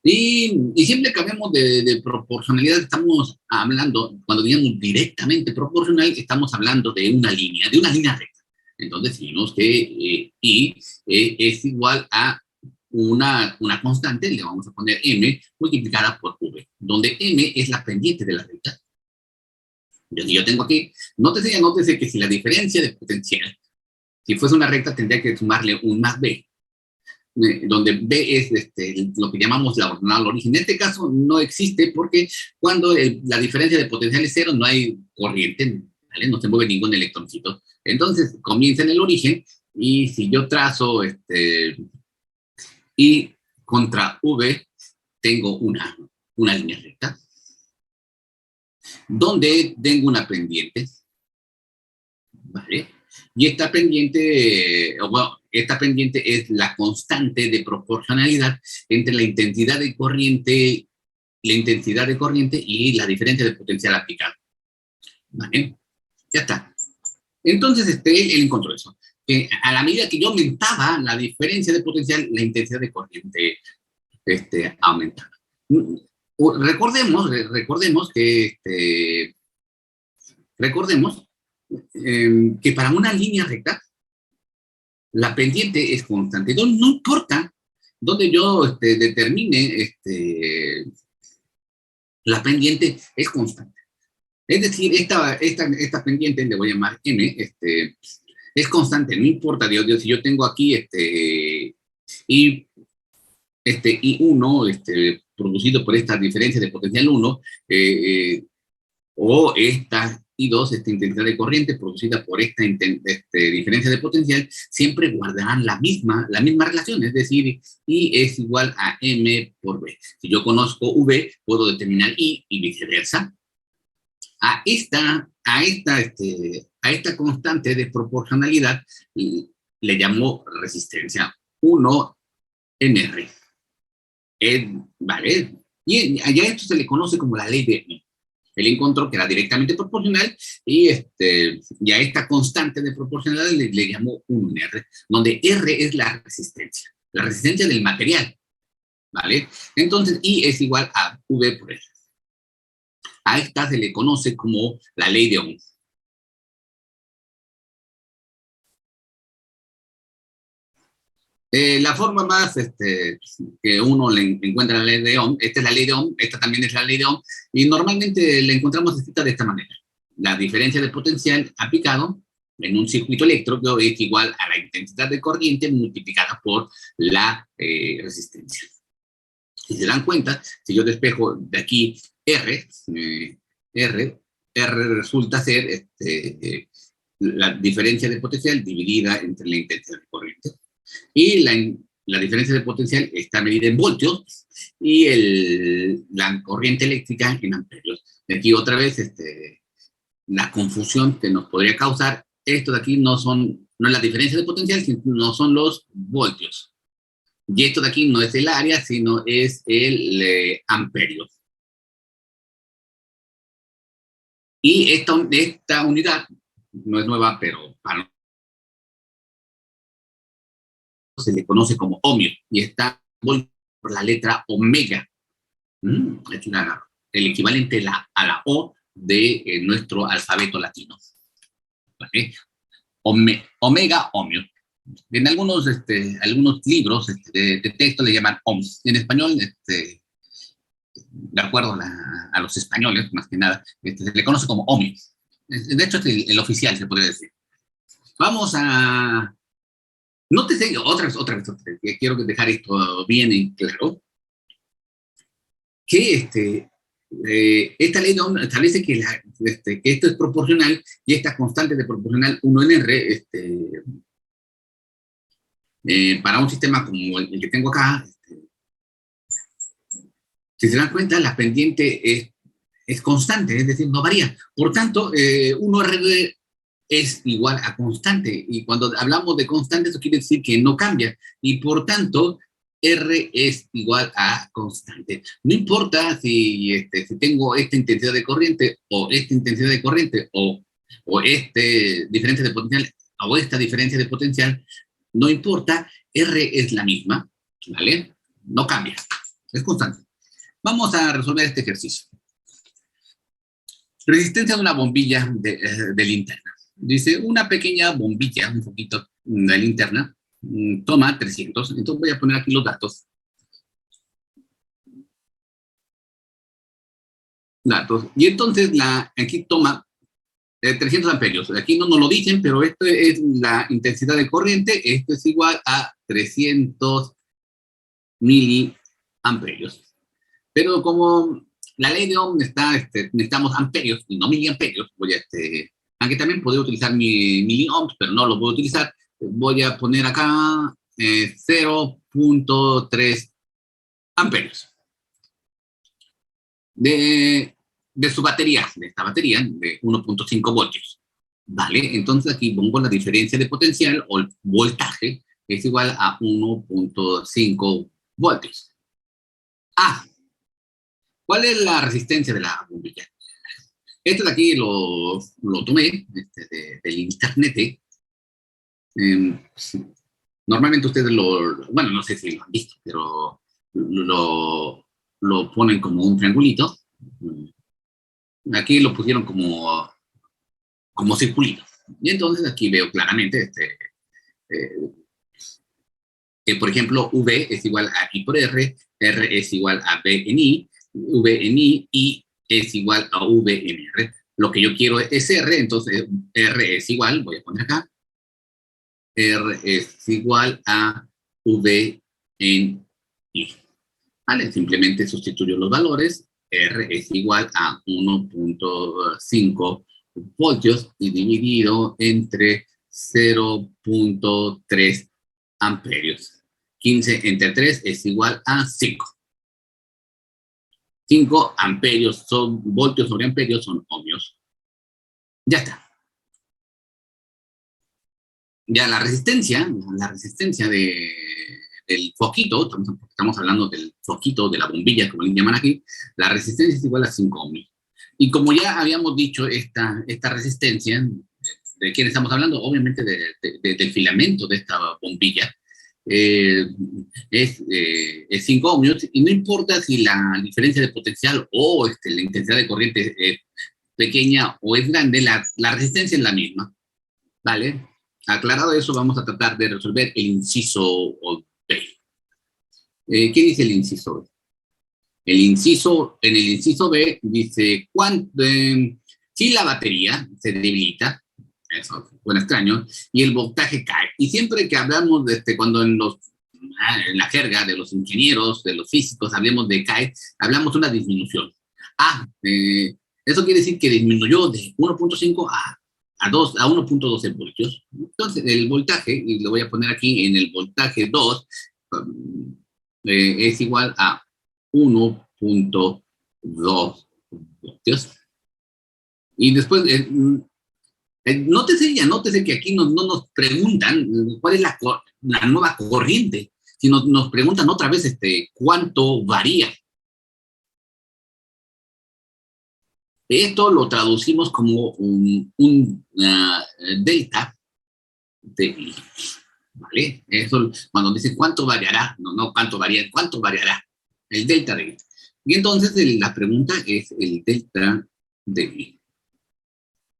A: Y siempre que hablemos de proporcionalidad, estamos hablando, cuando digamos directamente proporcional, estamos hablando de una línea recta. Entonces, decimos que I es igual a una constante, le vamos a poner M, multiplicada por V, donde M es la pendiente de la recta. Yo tengo aquí, nótese que si la diferencia de potencial, si fuese una recta, tendría que sumarle un más B, donde B es lo que llamamos la ordenada al origen. En este caso no existe porque cuando la diferencia de potencial es cero, no hay corriente, ¿vale? No se mueve ningún electroncito. Entonces comienza en el origen, y si yo trazo I contra V, tengo una línea recta, donde tengo una pendiente, ¿vale? Y esta pendiente es la constante de proporcionalidad entre la intensidad de corriente y la diferencia de potencial aplicado. ¿Vale? Ya está. Entonces, él encontró eso. Que a la medida que yo aumentaba la diferencia de potencial, la intensidad de corriente aumentaba. Recordemos que para una línea recta, la pendiente es constante. No importa donde yo determine la pendiente, es constante. Es decir, esta pendiente, le voy a llamar M, es constante, no importa, si yo tengo aquí I1 producido por esta diferencia de potencial 1, o esta I2, esta intensidad de corriente producida por esta diferencia de potencial, siempre guardarán la misma relación, es decir, I es igual a M por V. Si yo conozco V, puedo determinar I y viceversa. A esta constante de proporcionalidad le llamo resistencia 1NR. ¿Vale? Y a esto se le conoce como la ley de Ohm. Él encontró que era directamente proporcional, y a esta constante de proporcionalidad le llamó 1R, donde R es la resistencia del material, ¿vale? Entonces, I es igual a V por R. A esta se le conoce como la ley de Ohm. La forma más que uno le encuentra la ley de Ohm, esta es la ley de Ohm, esta también es la ley de Ohm, y normalmente la encontramos escrita de esta manera. La diferencia de potencial aplicado en un circuito eléctrico es igual a la intensidad de corriente multiplicada por la resistencia. Si se dan cuenta, si yo despejo de aquí R resulta ser la diferencia de potencial dividida entre la intensidad de corriente. Y la diferencia de potencial está medida en voltios, y la corriente eléctrica en amperios. De aquí otra vez la confusión que nos podría causar, esto de aquí no es la diferencia de potencial, sino son los voltios. Y esto de aquí no es el área, sino es el amperio. Y esta unidad no es nueva, pero para se le conoce como ohmio, y está por la letra omega. Es el equivalente a la O de nuestro alfabeto latino. ¿Vale? Omega, ohmio. En algunos libros de texto le llaman ohms. En español, de acuerdo a los españoles, más que nada, se le conoce como ohmio. De hecho, es el oficial, se podría decir. Vamos a... Nótese otra vez, que quiero dejar esto bien en claro, que esta ley de Ohm establece que esto es proporcional, y esta constante de proporcional 1NR para un sistema como el que tengo acá, si se dan cuenta, la pendiente es constante, es decir, no varía. Por tanto, 1R es igual a constante, y cuando hablamos de constante, eso quiere decir que no cambia, y por tanto, R es igual a constante. No importa si tengo esta intensidad de corriente o esta intensidad de corriente o este diferencia de potencial o esta diferencia de potencial, no importa, R es la misma, ¿vale? No cambia, es constante. Vamos a resolver este ejercicio. Resistencia de una bombilla de linterna. Dice, una pequeña bombilla, un poquito de linterna, toma 300. Entonces voy a poner aquí los datos. Y entonces aquí toma 300 amperios. Aquí no nos lo dicen, pero esto es la intensidad de corriente. Esto es igual a 300 miliamperios. Pero como la ley de Ohm está, necesitamos amperios y no miliamperios, aunque también podría utilizar miliohms, pero no lo puedo utilizar, voy a poner acá 0.3 amperios. De su batería, de esta batería, de 1.5 voltios. ¿Vale? Entonces aquí pongo la diferencia de potencial o el voltaje, que es igual a 1.5 voltios. ¿Cuál es la resistencia de la bombilla? Esto de aquí lo tomé del internet. Normalmente ustedes bueno, no sé si lo han visto, pero lo ponen como un triangulito. Aquí lo pusieron como circulito. Y entonces aquí veo claramente que, por ejemplo, V es igual a I por R, R es igual a V en I, V en I es igual a V en R. Lo que yo quiero es R, entonces R es igual, voy a poner acá, R es igual a V en I. ¿Vale? Simplemente sustituyo los valores, R es igual a 1.5 voltios y dividido entre 0.3 amperios. 15 entre 3 es igual a 5. 5 amperios son voltios sobre amperios, son ohmios. Ya está. Ya la resistencia del foquito, estamos hablando del foquito, de la bombilla, como le llaman aquí, la resistencia es igual a 5 ohmios. Y como ya habíamos dicho, esta resistencia, ¿de quién estamos hablando? Obviamente del filamento de esta bombilla. Es 5 ohmios, y no importa si la diferencia de potencial o la intensidad de corriente es pequeña o es grande, la resistencia es la misma, ¿vale? Aclarado eso, vamos a tratar de resolver el inciso B. ¿Qué dice el inciso B? En el inciso B dice, si la batería se debilita, eso suena extraño, y el voltaje cae. Y siempre que hablamos cuando en la jerga de los ingenieros, de los físicos, hablemos de cae, hablamos de una disminución. Eso quiere decir que disminuyó de 1.5 a 1.12 voltios. Entonces, el voltaje, y lo voy a poner aquí en el voltaje 2, es igual a 1.2 voltios. Y después, nótese que aquí no nos preguntan cuál es la nueva corriente, sino nos preguntan otra vez cuánto varía. Esto lo traducimos como un delta de I, ¿vale? Eso, cuando dice cuánto variará, no cuánto varía, cuánto variará, el delta de I. Y entonces la pregunta es el delta de I.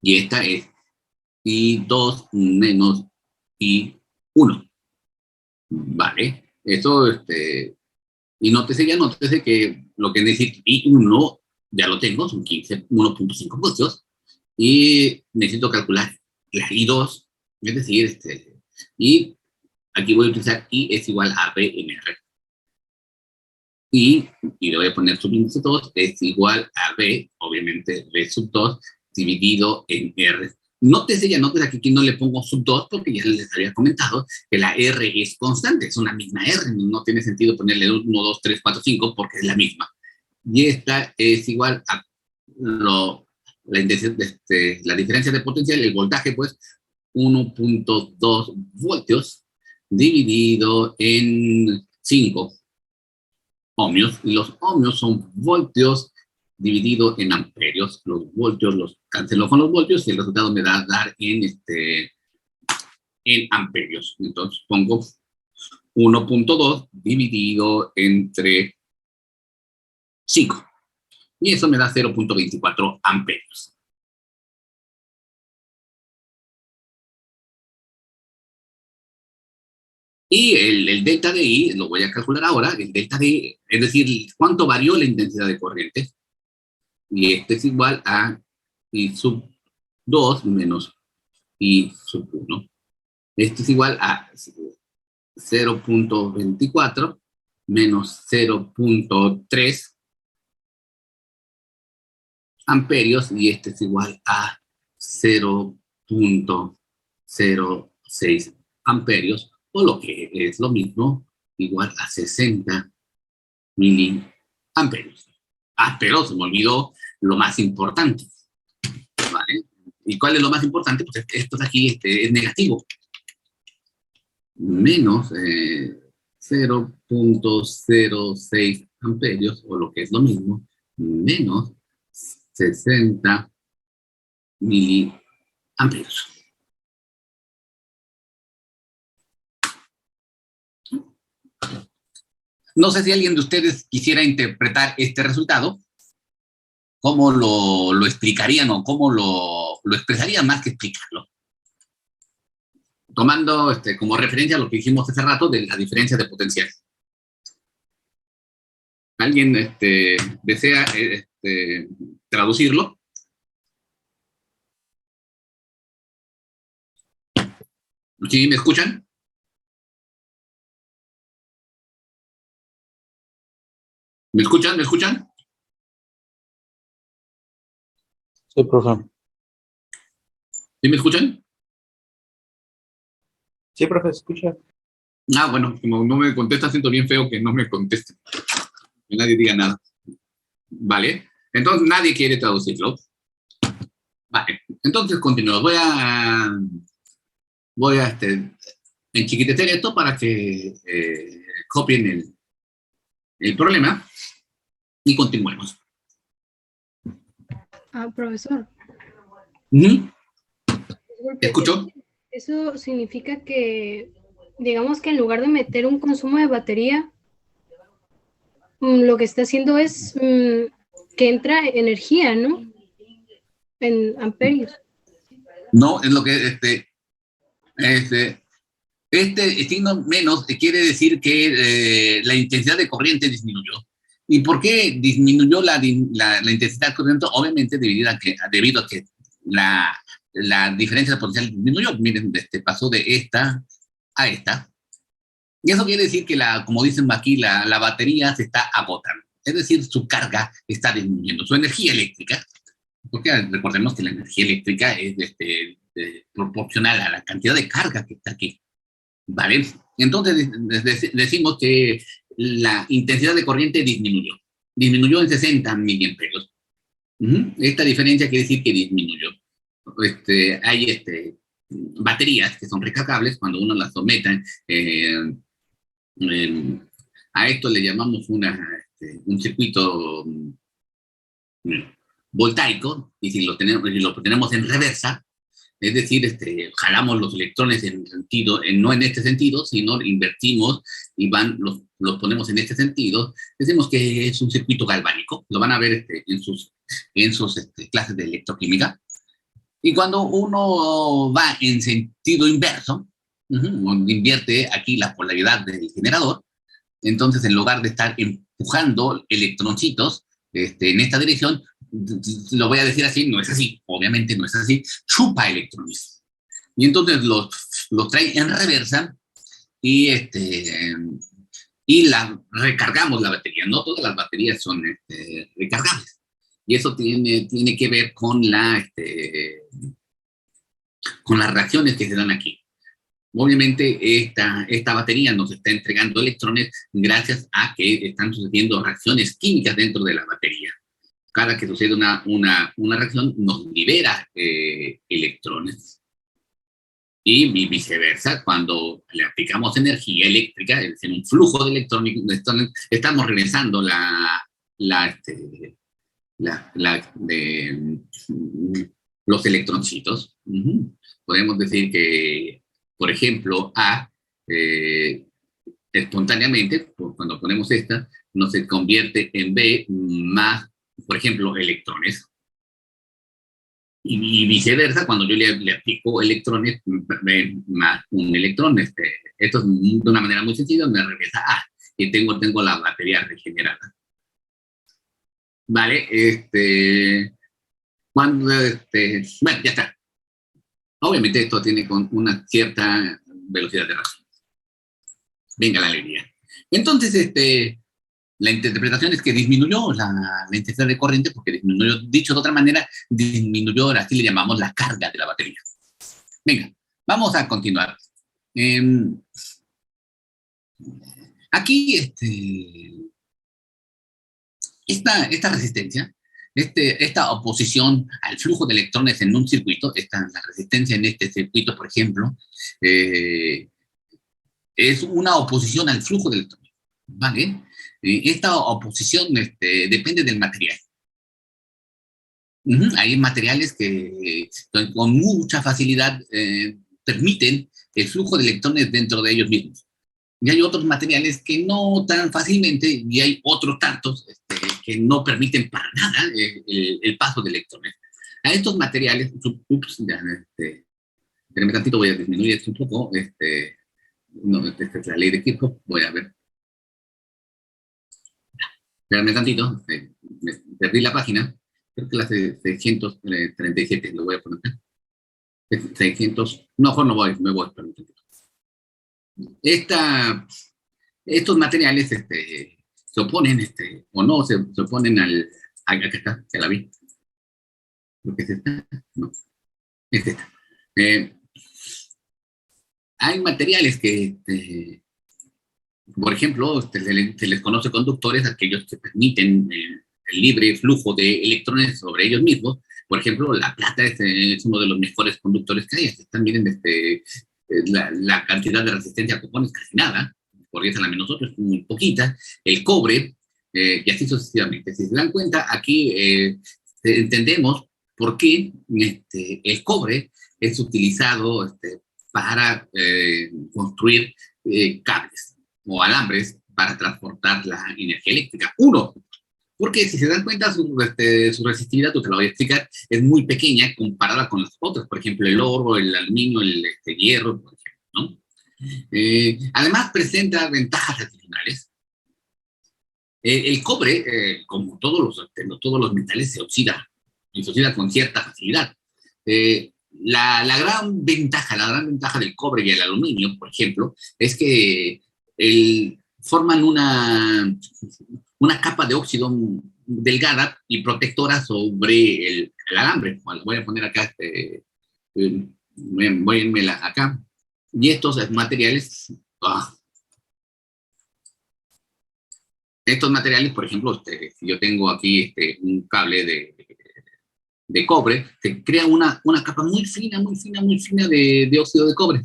A: Y esta es I2 menos I1. ¿Vale? Eso, y nótese que lo que necesito I1 ya lo tengo, son 1.5 voltios, y necesito calcular la I2, es decir, y aquí voy a utilizar I es igual a B en R. Y le voy a poner subíndice 2, es igual a B, obviamente B sub 2, dividido en R. Nótese aquí que no le pongo sub 2 porque ya les había comentado que la R es constante, es una misma R, no tiene sentido ponerle 1, 2, 3, 4, 5 porque es la misma. Y esta es igual a la diferencia de potencial, el voltaje, pues, 1.2 voltios dividido en 5 ohmios, y los ohmios son voltios dividido en amperios. Los voltios los cancelo con los voltios y el resultado me da a dar en amperios. Entonces pongo 1.2 dividido entre 5. Y eso me da 0.24 amperios. Y el delta de I, lo voy a calcular ahora, el delta de I, es decir, cuánto varió la intensidad de corriente. Y este es igual a I sub 2 menos I sub 1. Este es igual a 0.24 menos 0.3 amperios, y este es igual a 0.06 amperios, o lo que es lo mismo, igual a 60 miliamperios. Ah, pero se me olvidó lo más importante, ¿vale? ¿Y cuál es lo más importante? Pues esto de aquí es negativo. Menos 0.06 amperios, o lo que es lo mismo, menos 60 miliamperios. No sé si alguien de ustedes quisiera interpretar este resultado, cómo lo explicarían o cómo lo expresarían más que explicarlo. Tomando como referencia lo que dijimos hace rato de la diferencia de potencial. ¿Alguien desea traducirlo? ¿Sí me escuchan? ¿Me escuchan? ¿Me escuchan?
D: Sí, profe.
A: ¿Sí me escuchan?
B: Sí, profe, escucha.
A: Ah, bueno, como no me contesta, siento bien feo que no me conteste. Que nadie diga nada. Vale. Entonces, nadie quiere traducirlo. Vale. Entonces, continúo. Voy a enchiquitecer esto para que copien el problema y continuemos.
C: Profesor.
A: Disculpe,
C: Disculpe,
A: ¿escuchó?
C: Eso significa que, digamos que en lugar de meter un consumo de batería, lo que está haciendo es que entra energía, ¿no? En amperios.
A: No, es lo que este signo menos quiere decir que la intensidad de corriente disminuyó. ¿Y por qué disminuyó la intensidad de corriente? Obviamente debido a que la diferencia de potencial disminuyó. Miren, pasó de esta a esta. Y eso quiere decir que, como dicen aquí, la batería se está agotando. Es decir, su carga está disminuyendo, su energía eléctrica. Porque recordemos que la energía eléctrica es proporcional a la cantidad de carga que está aquí. ¿Vale? Entonces decimos que la intensidad de corriente disminuyó. Disminuyó en 60 miliamperios. Esta diferencia quiere decir que disminuyó. Hay baterías que son recargables cuando uno las somete. A esto le llamamos un circuito voltaico, y si lo tenemos en reversa, es decir, jalamos los electrones no en este sentido, sino invertimos y los ponemos en este sentido. Decimos que es un circuito galvánico. Lo van a ver en sus clases de electroquímica. Y cuando uno va en sentido inverso, invierte aquí la polaridad del generador, entonces en lugar de estar empujando electroncitos en esta dirección, lo voy a decir así, no es así, obviamente no es así, chupa electrones. Y entonces los trae en reversa y recargamos la batería. No todas las baterías son recargables. Y eso tiene que ver con las reacciones que se dan aquí. Obviamente esta batería nos está entregando electrones gracias a que están sucediendo reacciones químicas dentro de la batería. Cada que sucede una reacción nos libera electrones. Y viceversa, cuando le aplicamos energía eléctrica, es decir, un flujo de electrones, estamos regresando los electroncitos. Podemos decir que, por ejemplo, A, espontáneamente, cuando ponemos esta, no se convierte en B más, por ejemplo, electrones. Y viceversa, cuando yo le aplico electrones, más un electrón, esto es de una manera muy sencilla, me regresa A, y tengo la batería regenerada. Vale, bueno, ya está. Obviamente esto tiene con una cierta velocidad de razón. Venga la alegría. Entonces, la interpretación es que disminuyó la intensidad de corriente porque disminuyó, dicho de otra manera, disminuyó, así le llamamos, la carga de la batería. Venga, vamos a continuar. Aquí, esta resistencia, esta oposición al flujo de electrones en un circuito, la resistencia en este circuito, por ejemplo, es una oposición al flujo de electrones, ¿vale? Esta oposición depende del material. Hay materiales que con mucha facilidad permiten el flujo de electrones dentro de ellos mismos. Y hay otros materiales que no tan fácilmente, y hay otros tantos que no permiten para nada el paso de electrones. A estos materiales, espérenme tantito, voy a disminuir esto un poco, no, esta es la ley de Kirchhoff, voy a ver. Espérame tantito, perdí la página, creo que la 637, lo voy a poner acá. 600, no, me voy, perdón. Estos materiales se oponen, o no, se oponen acá está, ya la vi. Creo que es esta, no, es esta. Hay materiales que, por ejemplo, se les conoce conductores, aquellos que permiten el libre flujo de electrones sobre ellos mismos. Por ejemplo, la plata es uno de los mejores conductores que hay. Están, miren, la cantidad de resistencia que pone es casi nada, por 10 a la menos 8 es muy poquita. El cobre, y así sucesivamente. Si se dan cuenta, aquí entendemos por qué el cobre es utilizado para construir cables o alambres para transportar la energía eléctrica. Uno, porque si se dan cuenta, su resistividad, te lo voy a explicar, es muy pequeña comparada con las otras, por ejemplo, el oro, el aluminio, el hierro, por ejemplo, ¿no? Además, presenta ventajas adicionales. El cobre, como todos los metales, se oxida, y se oxida con cierta facilidad. La gran ventaja del cobre y el aluminio, por ejemplo, es que forman una capa de óxido delgada y protectora sobre el alambre. Bueno, voy a poner acá, voy a irme acá. Y estos materiales, por ejemplo, si yo tengo aquí un cable de cobre, se crea una capa muy fina de óxido de cobre.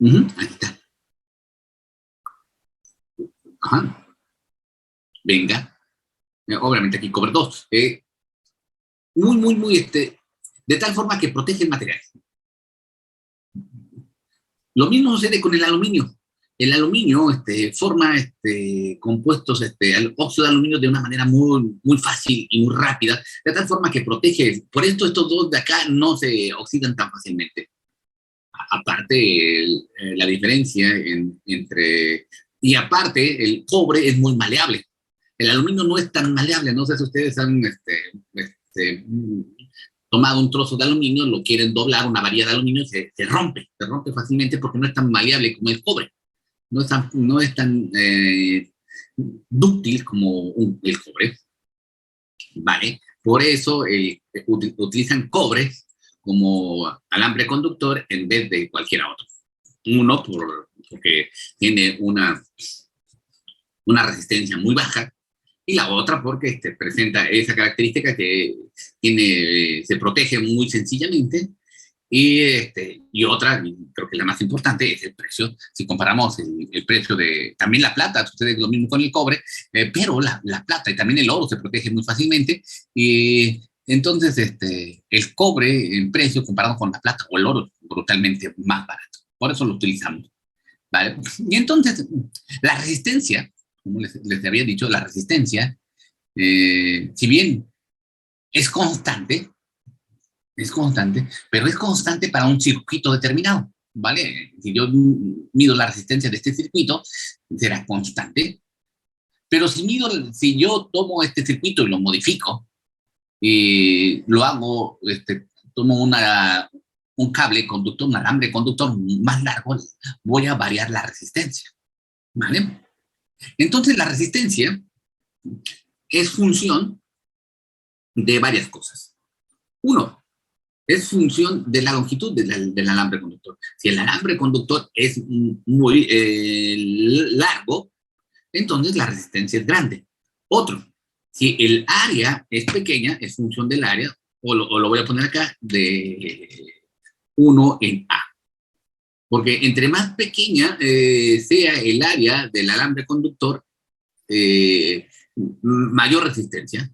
A: Ahí está. Ajá. Venga. Obviamente aquí cobre 2. Muy, de tal forma que protege el material. Lo mismo sucede con el aluminio. El aluminio forma compuestos, óxido de aluminio de una manera muy fácil y muy rápida, de tal forma que protege. Por esto estos dos de acá no se oxidan tan fácilmente. Aparte, la diferencia entre... Y aparte, el cobre es muy maleable. El aluminio no es tan maleable. No sé si ustedes han tomado un trozo de aluminio, lo quieren doblar, una varilla de aluminio, se rompe fácilmente porque no es tan maleable como el cobre. No es tan dúctil como el cobre. ¿Vale? Por eso utilizan cobre como alambre conductor en vez de cualquier otro. Uno, porque tiene una resistencia muy baja, y la otra porque presenta esa característica que se protege muy sencillamente Y otra, y creo que la más importante, es el precio. Si comparamos el precio de también la plata, sucede lo mismo con el cobre, pero la plata y también el oro se protege muy fácilmente. Y entonces el cobre en precio comparado con la plata o el oro es brutalmente más barato. Por eso lo utilizamos. ¿Vale? Y entonces, la resistencia, como les había dicho, la resistencia, si bien es constante, pero es constante para un circuito determinado, ¿vale? Si yo mido la resistencia de este circuito, será constante, pero si yo tomo este circuito y lo modifico, y lo hago, tomo un cable conductor, un alambre conductor más largo, voy a variar la resistencia, ¿vale? Entonces la resistencia es función de varias cosas. Uno, es función de la longitud del alambre conductor. Si el alambre conductor es muy largo, entonces la resistencia es grande. Otro, si el área es pequeña, es función del área, o lo voy a poner acá, de 1 en A. Porque entre más pequeña sea el área del alambre conductor, mayor resistencia.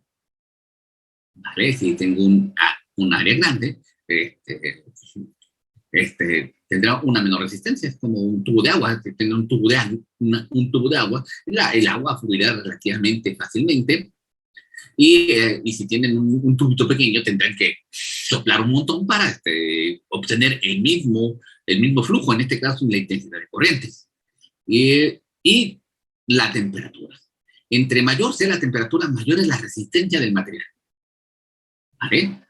A: ¿Vale? Si tengo un área grande, tendrá una menor resistencia. Es como un tubo de agua. Si tengo un tubo de agua, el agua fluirá relativamente fácilmente. Y si tienen un tubito pequeño, tendrán que soplar un montón para obtener el mismo flujo, en este caso, la intensidad de corrientes. Y la temperatura. Entre mayor sea la temperatura, mayor es la resistencia del material. ¿Vale?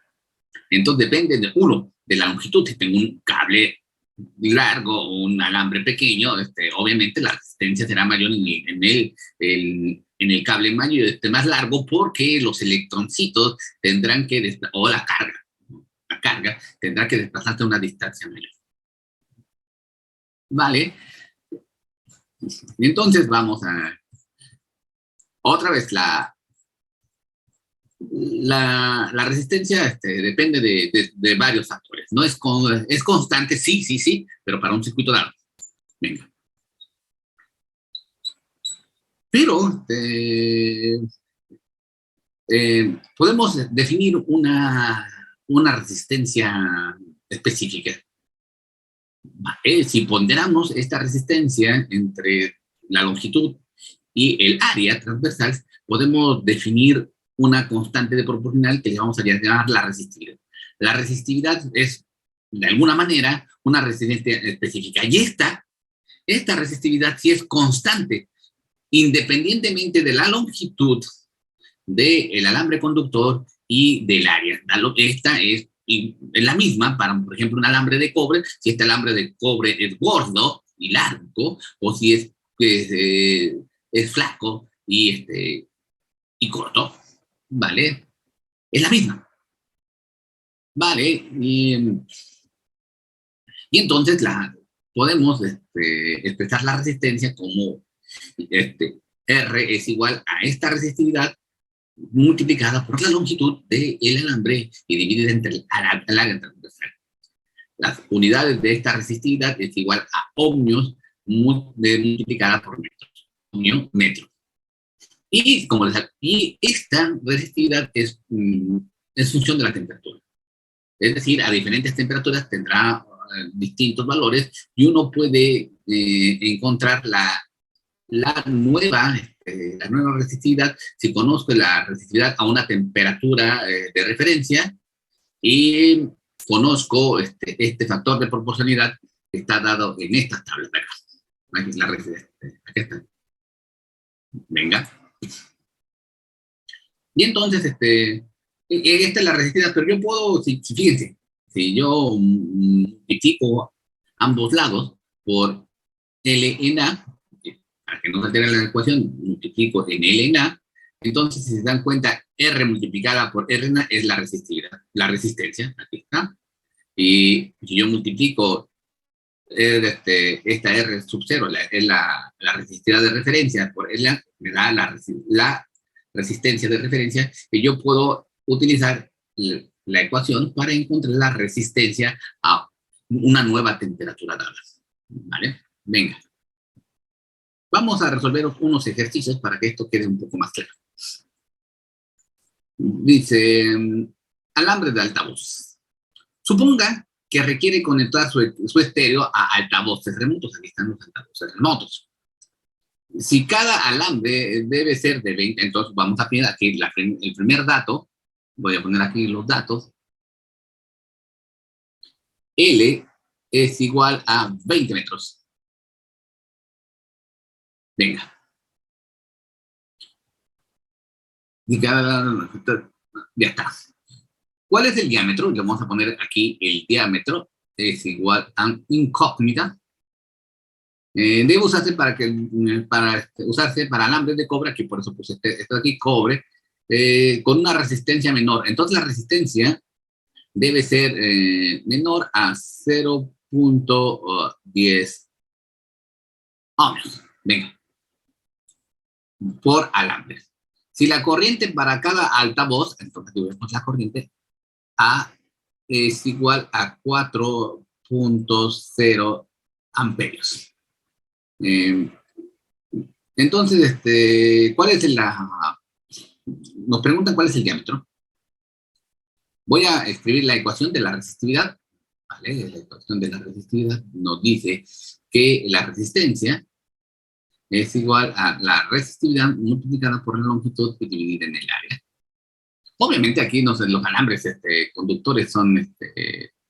A: Entonces depende de la longitud. Si tengo un cable largo o un alambre pequeño, obviamente la resistencia será mayor en el cable mayor, más largo, porque los electroncitos tendrán que o la carga tendrá que desplazarse a una distancia mayor. Vale. Entonces vamos a otra vez la resistencia depende de varios factores. No es constante, sí, pero para un circuito largo. Venga. Pero podemos definir una resistencia específica. ¿Vale? Si ponderamos esta resistencia entre la longitud y el área transversal, podemos definir una constante de proporcional que le vamos a llamar la resistividad. La resistividad es, de alguna manera, una resistencia específica. Y esta resistividad sí es constante, independientemente de la longitud del alambre conductor y del área. Esta es la misma para, por ejemplo, un alambre de cobre. Si este alambre de cobre es gordo y largo, o si es flaco y corto, ¿vale? Es la misma, ¿vale? Y entonces podemos expresar la resistencia como R es igual a esta resistividad multiplicada por la longitud del alambre y dividida entre el área transversal. Las unidades de esta resistividad es igual a ohmios multiplicada por metros. Ohmio, metro. Y esta resistividad es función de la temperatura. Es decir, a diferentes temperaturas tendrá distintos valores y uno puede encontrar la nueva resistividad si conozco la resistividad a una temperatura de referencia y conozco este factor de proporcionalidad que está dado en estas tablas de acá. Aquí la resistencia. Aquí está. Venga. Y entonces, esta es la resistividad, pero yo puedo, fíjense, si yo multiplico ambos lados por L en A, para que no se altere la ecuación, multiplico en L en A, entonces, si se dan cuenta, R multiplicada por R en A es la resistividad, la resistencia, aquí está. Y si yo multiplico esta R sub 0, es la resistividad de referencia, por L, me da la resistencia de referencia, que yo puedo utilizar la ecuación para encontrar la resistencia a una nueva temperatura dada. ¿Vale? Venga. Vamos a resolver unos ejercicios para que esto quede un poco más claro. Dice, alambre de altavoz. Suponga que requiere conectar su estéreo a altavoces remotos. Aquí están los altavoces remotos. Si cada alambre debe ser de 20, entonces vamos a poner aquí el primer dato. Voy a poner aquí los datos. L es igual a 20 metros. Venga. Ya está. ¿Cuál es el diámetro? Le vamos a poner aquí el diámetro. Es igual a incógnita. Debe usarse usarse para alambres de cobre, aquí por eso puse esto aquí, cobre, con una resistencia menor. Entonces la resistencia debe ser menor a 0.10 ohmios. Venga. Por alambre. Si la corriente para cada altavoz, entonces vemos la corriente, A es igual a 4.0 amperios. Entonces, ¿cuál es nos preguntan cuál es el diámetro. Voy a escribir la ecuación de la resistividad. ¿Vale? La ecuación de la resistividad nos dice que la resistencia es igual a la resistividad multiplicada por la longitud y dividida en el área. Obviamente aquí los alambres conductores son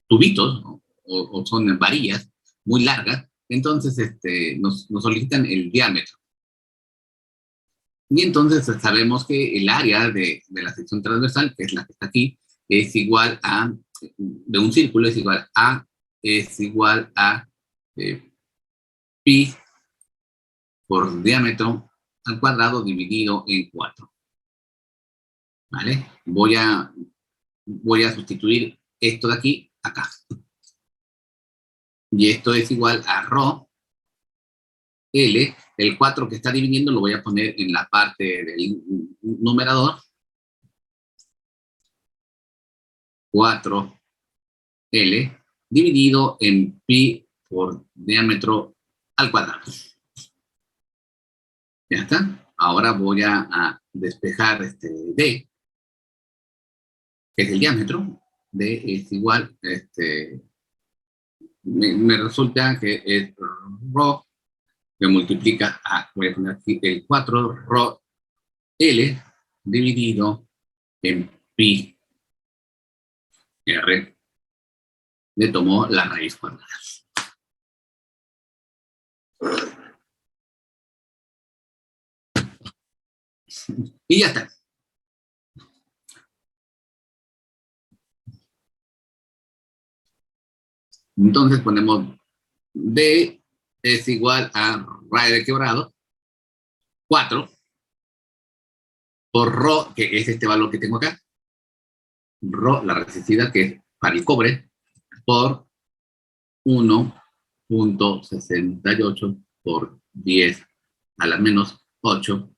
A: tubitos, ¿no? o son varillas muy largas, entonces nos solicitan el diámetro. Y entonces sabemos que el área de la sección transversal, que es la que está aquí, es igual a, de un círculo es igual a pi por diámetro al cuadrado dividido en 4. ¿Vale? Voy a sustituir esto de aquí, acá. Y esto es igual a rho L, el 4 que está dividiendo lo voy a poner en la parte del numerador. 4L dividido en pi por diámetro al cuadrado. Ya está. Ahora voy a despejar D, que es el diámetro. D es igual, me resulta que es rho, que multiplica a, voy a poner aquí el 4 rho L dividido en pi R, le tomó la raíz cuadrada. Y ya está. Entonces ponemos D es igual a raíz de quebrado 4 por rho, que es este valor que tengo acá, rho, la resistividad que es para el cobre, por 1.68 por 10 a la menos 8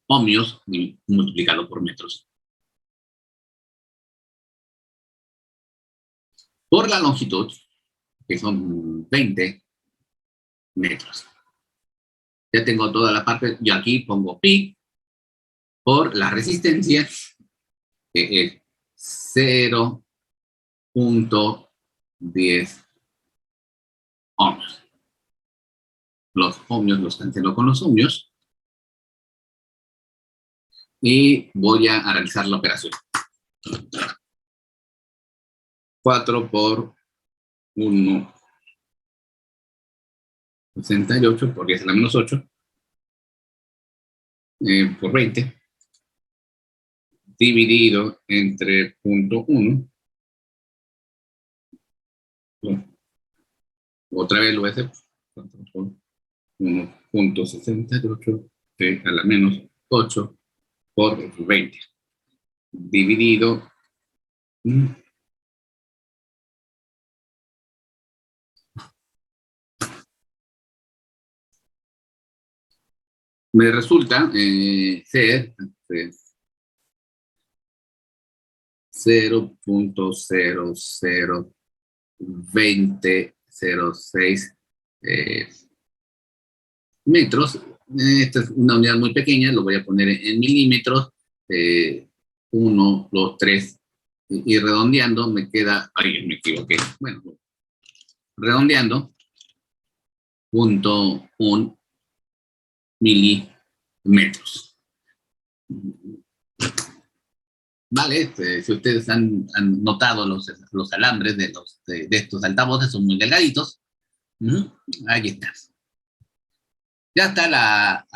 A: ohmios multiplicado por metros. Por la longitud, que son 20 metros. Ya tengo toda la parte, yo aquí pongo pi por la resistencia, que es 0.10 ohmios. Los ohmios los cancelo con los ohmios. Y voy a realizar la operación. 4 por 1.68 por 10 a la menos 8 por 20 dividido entre 0.1. Otra vez lo voy a hacer. 4 por 1.68 a la menos 8 por 20 dividido me resulta ser 0.002006 metros. Esta es una unidad muy pequeña, lo voy a poner en milímetros. 1, 2, 3, y redondeando me queda, ay, me equivoqué, bueno, redondeando, 0.1 milímetros. Vale, si ustedes han notado los alambres de estos altavoces, son muy delgaditos. Ahí está. Ya está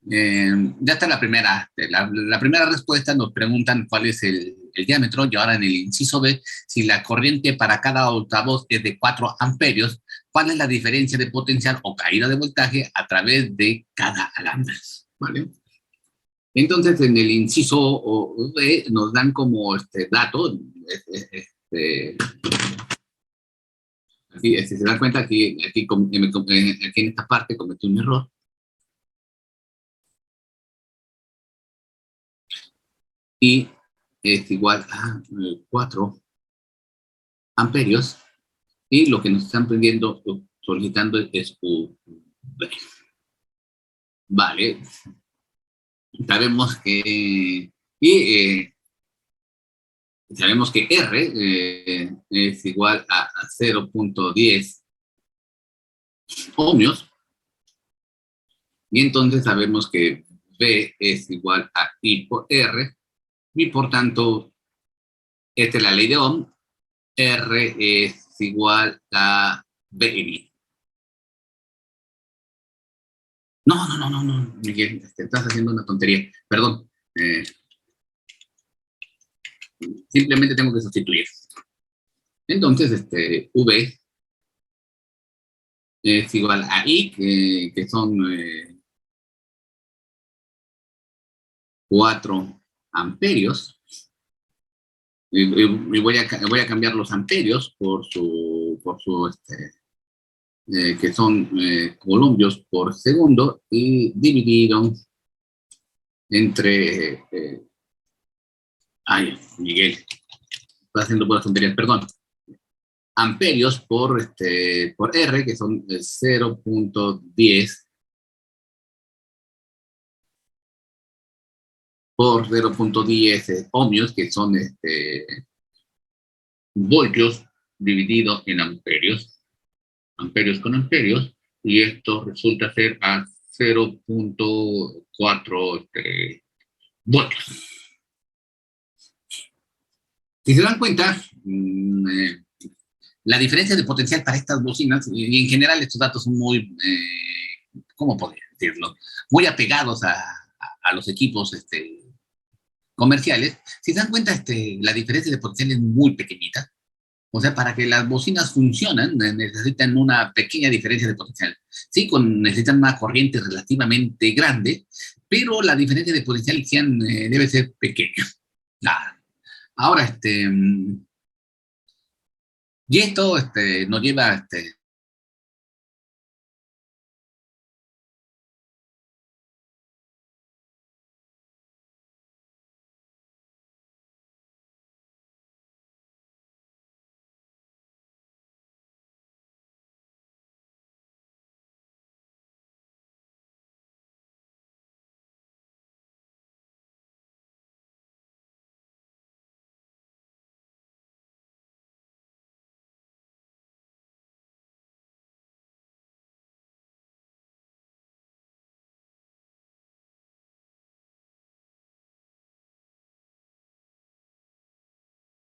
A: ya está la primera. La primera respuesta. Nos preguntan cuál es el diámetro, y ahora en el inciso B, si la corriente para cada altavoz es de 4 amperios, ¿cuál es la diferencia de potencial o caída de voltaje a través de cada alambre? ¿Vale? Entonces, en el inciso B nos dan como dato, aquí, si se dan cuenta, aquí en esta parte cometí un error. Y es igual a 4 amperios, y lo que nos están solicitando es UV. Vale. Sabemos que sabemos que R es igual a 0.10 ohmios, y entonces sabemos que V es igual a I por R, y por tanto, esta es la ley de Ohm. R es igual a V en I. No, Miguel, estás haciendo una tontería, perdón. Simplemente tengo que sustituir. Entonces, V es igual a I, que son 4 amperios. Y voy a cambiar los amperios por que son columpios por segundo, y dividido entre... ay, Miguel, estoy haciendo puras tonterías, perdón. Amperios por R, que son 0.10 por 0.10 ohmios, que son voltios dividido en amperios, amperios con amperios, y esto resulta ser a 0.4 voltios. Si se dan cuenta, la diferencia de potencial para estas bocinas, y en general estos datos son muy, ¿cómo podría decirlo? Muy apegados a los equipos comerciales. Si se dan cuenta, la diferencia de potencial es muy pequeñita. O sea, para que las bocinas funcionen, necesitan una pequeña diferencia de potencial. Sí, necesitan una corriente relativamente grande, pero la diferencia de potencial debe ser pequeña. Ahora, y esto nos lleva